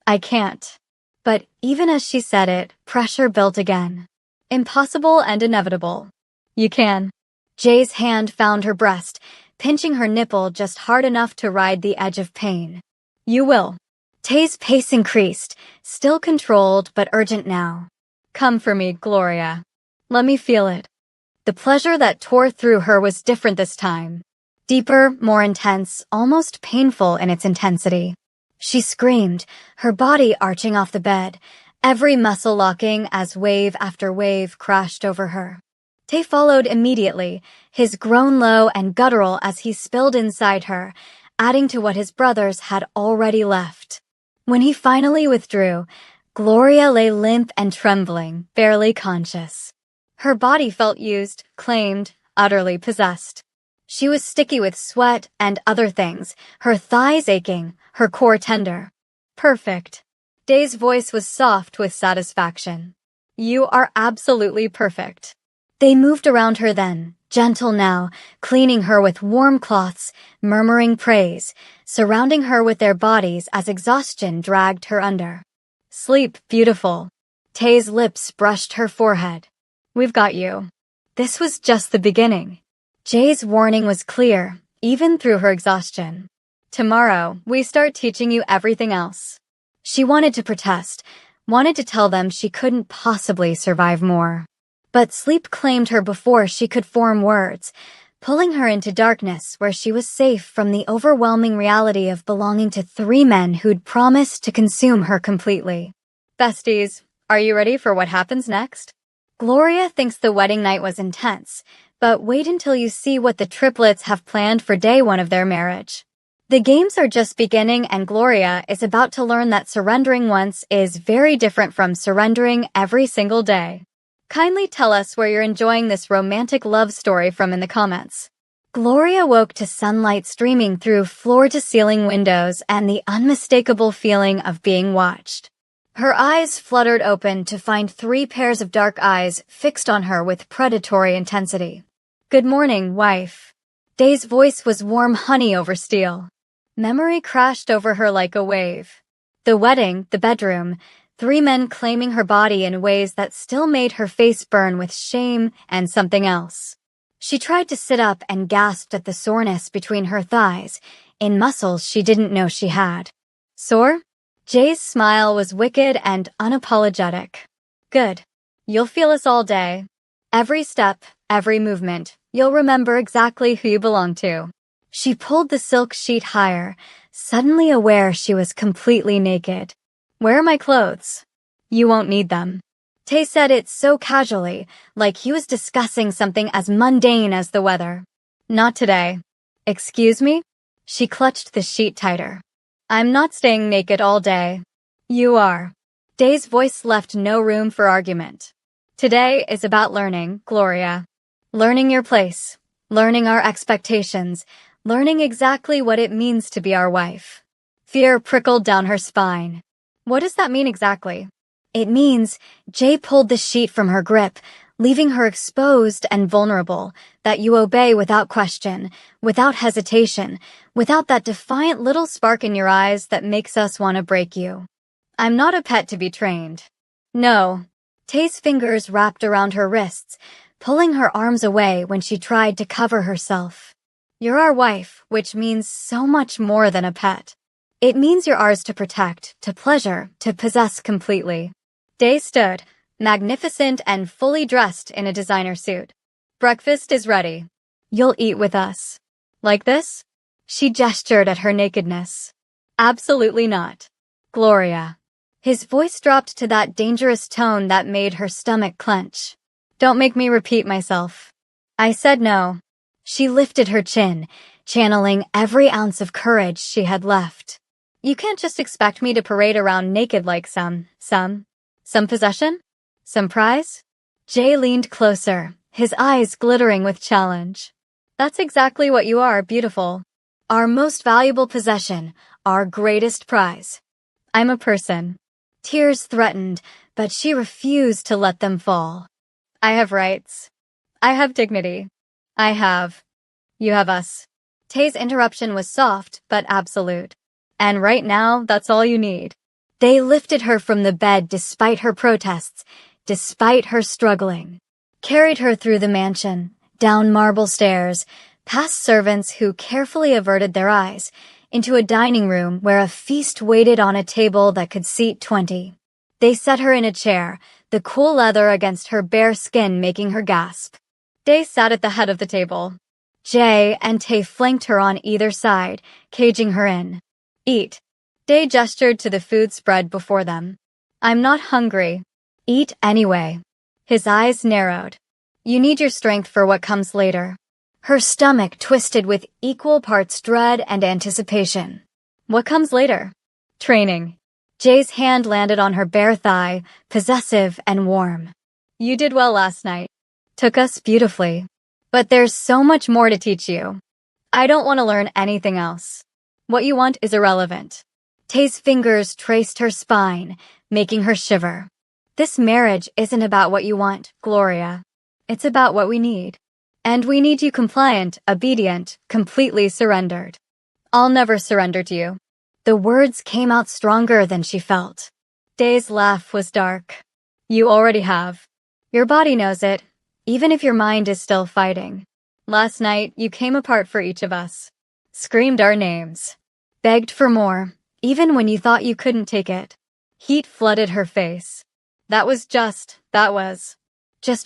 I can't. But even as she said it, pressure built again. Impossible and inevitable. You can. Jay's hand found her breast, pinching her nipple just hard enough to ride the edge of pain. You will. Tay's pace increased, still controlled but urgent now. Come for me, Gloria. Let me feel it. The pleasure that tore through her was different this time. Deeper, more intense, almost painful in its intensity. She screamed, her body arching off the bed, every muscle locking as wave after wave crashed over her. Tay followed immediately, his groan low and guttural as he spilled inside her, adding to what his brothers had already left. When he finally withdrew, Gloria lay limp and trembling, barely conscious. Her body felt used, claimed, utterly possessed. She was sticky with sweat and other things, her thighs aching, her core tender. Perfect. Day's voice was soft with satisfaction. You are absolutely perfect. They moved around her then, gentle now, cleaning her with warm cloths, murmuring praise, surrounding her with their bodies as exhaustion dragged her under. Sleep, beautiful. Tay's lips brushed her forehead. We've got you. This was just the beginning. Jay's warning was clear, even through her exhaustion. Tomorrow, we start teaching you everything else. She wanted to protest, wanted to tell them she couldn't possibly survive more. But sleep claimed her before she could form words, pulling her into darkness where she was safe from the overwhelming reality of belonging to 3 men who'd promised to consume her completely. Besties, are you ready for what happens next? Gloria thinks the wedding night was intense, but wait until you see what the triplets have planned for day 1 of their marriage. The games are just beginning and Gloria is about to learn that surrendering once is very different from surrendering every single day. Kindly tell us where you're enjoying this romantic love story from in the comments. Gloria woke to sunlight streaming through floor-to-ceiling windows and the unmistakable feeling of being watched. Her eyes fluttered open to find 3 pairs of dark eyes fixed on her with predatory intensity. Good morning, wife. Day's voice was warm honey over steel. Memory crashed over her like a wave. The wedding, the bedroom, 3 men claiming her body in ways that still made her face burn with shame and something else. She tried to sit up and gasped at the soreness between her thighs, in muscles she didn't know she had. Sore? Jay's smile was wicked and unapologetic. Good. You'll feel us all day. Every step, every movement, you'll remember exactly who you belong to. She pulled the silk sheet higher, suddenly aware she was completely naked. Where are my clothes? You won't need them. Tay said it so casually, like he was discussing something as mundane as the weather. Not today. Excuse me? She clutched the sheet tighter. I'm not staying naked all day. You are. Day's voice left no room for argument. Today is about learning, Gloria. Learning your place, learning our expectations, learning exactly what it means to be our wife. Fear prickled down her spine. What does that mean exactly? It means Jay pulled the sheet from her grip, leaving her exposed and vulnerable, that you obey without question, without hesitation, without that defiant little spark in your eyes that makes us want to break you. I'm not a pet to be trained. No. Tay's fingers wrapped around her wrists, pulling her arms away when she tried to cover herself. You're our wife, which means so much more than a pet. It means you're ours to protect, to pleasure, to possess completely. Day stood, magnificent and fully dressed in a designer suit. Breakfast is ready. You'll eat with us. Like this? She gestured at her nakedness. Absolutely not. Gloria. His voice dropped to that dangerous tone that made her stomach clench. Don't make me repeat myself. I said no. She lifted her chin, channeling every ounce of courage she had left. You can't just expect me to parade around naked like some possession? Some prize? Jay leaned closer, his eyes glittering with challenge. That's exactly what you are, beautiful. Our most valuable possession, our greatest prize. I'm a person. Tears threatened, but she refused to let them fall. I have rights. I have dignity. You have us. Tay's interruption was soft, but absolute. And right now, that's all you need. They lifted her from the bed despite her protests, despite her struggling. Carried her through the mansion, down marble stairs, past servants who carefully averted their eyes, into a dining room where a feast waited on a table that could seat 20. They set her in a chair, the cool leather against her bare skin making her gasp. Day sat at the head of the table. Jay and Tay flanked her on either side, caging her in. Eat. Day gestured to the food spread before them. I'm not hungry. Eat anyway. His eyes narrowed. You need your strength for what comes later. Her stomach twisted with equal parts dread and anticipation. What comes later? Training. Jay's hand landed on her bare thigh, possessive and warm. You did well last night. Took us beautifully. But there's so much more to teach you. I don't want to learn anything else. What you want is irrelevant. Tay's fingers traced her spine, making her shiver. This marriage isn't about what you want, Gloria. It's about what we need. And we need you compliant, obedient, completely surrendered. I'll never surrender to you. The words came out stronger than she felt. Tay's laugh was dark. You already have. Your body knows it, even if your mind is still fighting. Last night, you came apart for each of us. Screamed our names. Begged for more, even when you thought you couldn't take it. Heat flooded her face. That was just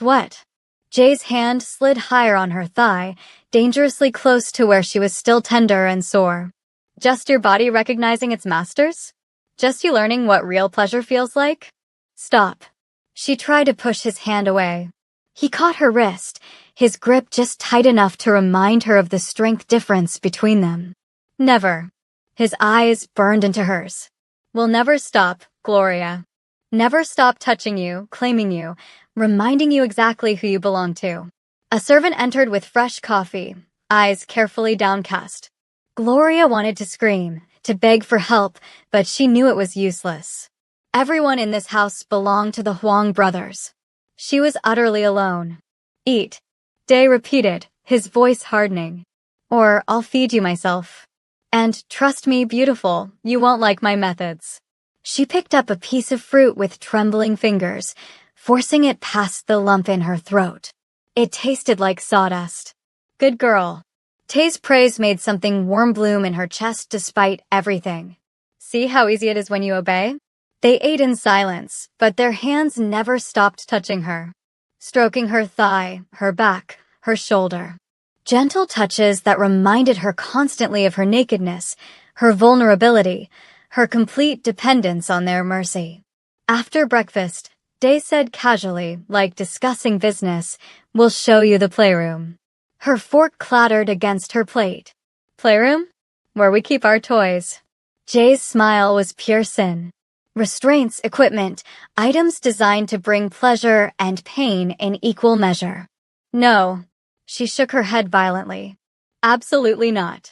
what? Jay's hand slid higher on her thigh, dangerously close to where she was still tender and sore. Just your body recognizing its masters? Just you learning what real pleasure feels like? Stop. She tried to push his hand away. He caught her wrist, his grip just tight enough to remind her of the strength difference between them. Never. His eyes burned into hers. We'll never stop, Gloria. Never stop touching you, claiming you, reminding you exactly who you belong to. A servant entered with fresh coffee, eyes carefully downcast. Gloria wanted to scream, to beg for help, but she knew it was useless. Everyone in this house belonged to the Huang brothers. She was utterly alone. Eat. Day repeated, his voice hardening. Or I'll feed you myself. And trust me, beautiful, you won't like my methods. She picked up a piece of fruit with trembling fingers, forcing it past the lump in her throat. It tasted like sawdust. Good girl. Tay's praise made something warm bloom in her chest despite everything. See how easy it is when you obey? They ate in silence, but their hands never stopped touching her. Stroking her thigh, her back, her shoulder. Gentle touches that reminded her constantly of her nakedness, her vulnerability, her complete dependence on their mercy. After breakfast, Day said casually, like discussing business, "We'll show you the playroom." Her fork clattered against her plate. Playroom? Where we keep our toys. Jay's smile was pure sin. Restraints, equipment, items designed to bring pleasure and pain in equal measure. No. She shook her head violently. Absolutely not.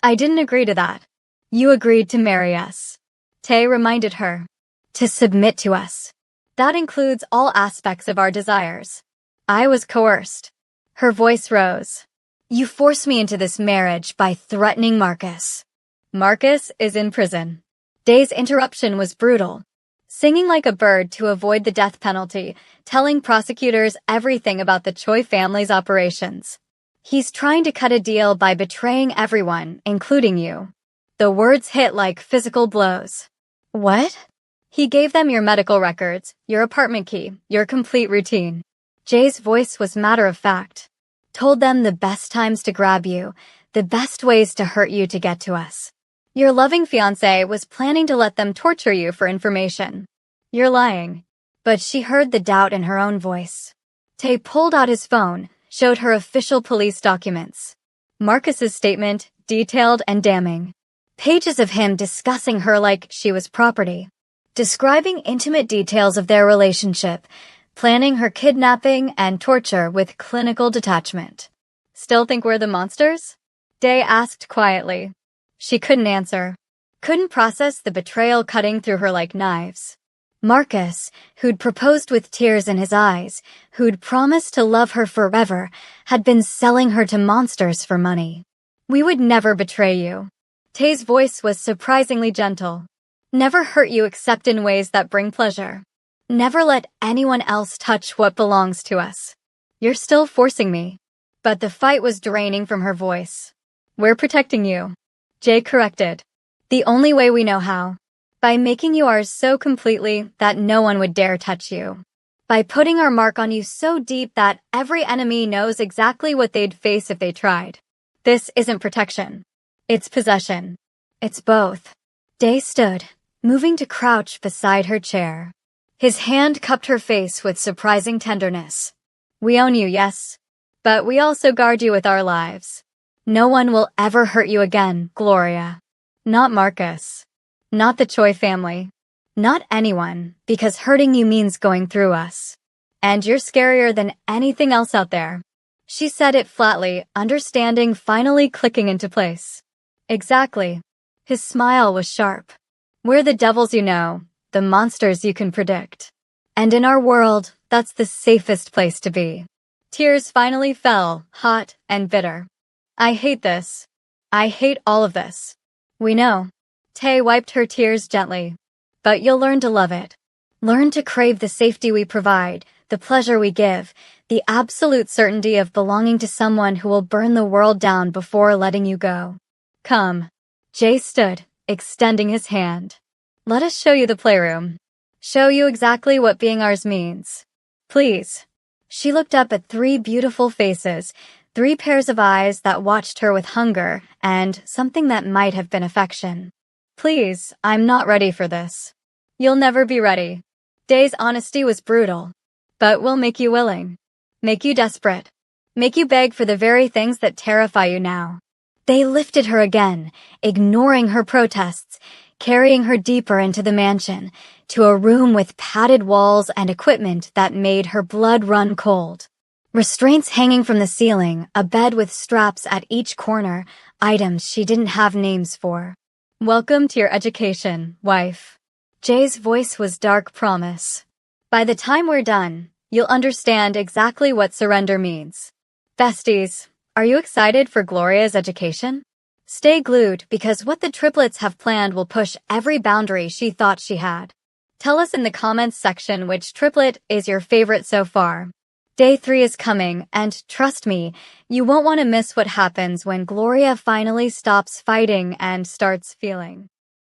I didn't agree to that. You agreed to marry us. Tay reminded her. To submit to us. That includes all aspects of our desires. I was coerced. Her voice rose. You forced me into this marriage by threatening Marcus. Marcus is in prison. Day's interruption was brutal. Singing like a bird to avoid the death penalty, telling prosecutors everything about the Choi family's operations. He's trying to cut a deal by betraying everyone, including you. The words hit like physical blows. What? He gave them your medical records, your apartment key, your complete routine. Jay's voice was matter-of-fact. Told them the best times to grab you, the best ways to hurt you to get to us. Your loving fiancé was planning to let them torture you for information. You're lying. But she heard the doubt in her own voice. Tay pulled out his phone, showed her official police documents. Marcus's statement, detailed and damning. Pages of him discussing her like she was property. Describing intimate details of their relationship, planning her kidnapping and torture with clinical detachment. Still think we're the monsters? Day asked quietly. She couldn't answer. Couldn't process the betrayal cutting through her like knives. Marcus, who'd proposed with tears in his eyes, who'd promised to love her forever, had been selling her to monsters for money. We would never betray you. Tay's voice was surprisingly gentle. Never hurt you except in ways that bring pleasure. Never let anyone else touch what belongs to us. You're still forcing me. But the fight was draining from her voice. We're protecting you. Jay corrected. The only way we know how. By making you ours so completely that no one would dare touch you. By putting our mark on you so deep that every enemy knows exactly what they'd face if they tried. This isn't protection. It's possession. It's both. Day stood, moving to crouch beside her chair. His hand cupped her face with surprising tenderness. We own you, yes. But we also guard you with our lives. No one will ever hurt you again, Gloria. Not Marcus. Not the Choi family. Not anyone, because hurting you means going through us. And you're scarier than anything else out there. She said it flatly, understanding finally clicking into place. Exactly. His smile was sharp. We're the devils you know, the monsters you can predict. And in our world, that's the safest place to be. Tears finally fell, hot and bitter. I hate this. I hate all of this. We know. Tay wiped her tears gently. But you'll learn to love it. Learn to crave the safety we provide, the pleasure we give, the absolute certainty of belonging to someone who will burn the world down before letting you go. Come. Jay stood, extending his hand. Let us show you the playroom. Show you exactly what being ours means. Please. She looked up at 3 beautiful faces, 3 pairs of eyes that watched her with hunger and something that might have been affection. Please, I'm not ready for this. You'll never be ready. Day's honesty was brutal. But we'll make you willing. Make you desperate. Make you beg for the very things that terrify you now. They lifted her again, ignoring her protests, carrying her deeper into the mansion, to a room with padded walls and equipment that made her blood run cold. Restraints hanging from the ceiling, a bed with straps at each corner, items she didn't have names for. Welcome to your education, wife. Jay's voice was dark promise. By the time we're done, you'll understand exactly what surrender means. Besties, are you excited for Gloria's education? Stay glued because what the triplets have planned will push every boundary she thought she had. Tell us in the comments section which triplet is your favorite so far. Day 3 is coming, and trust me, you won't want to miss what happens when Gloria finally stops fighting and starts feeling.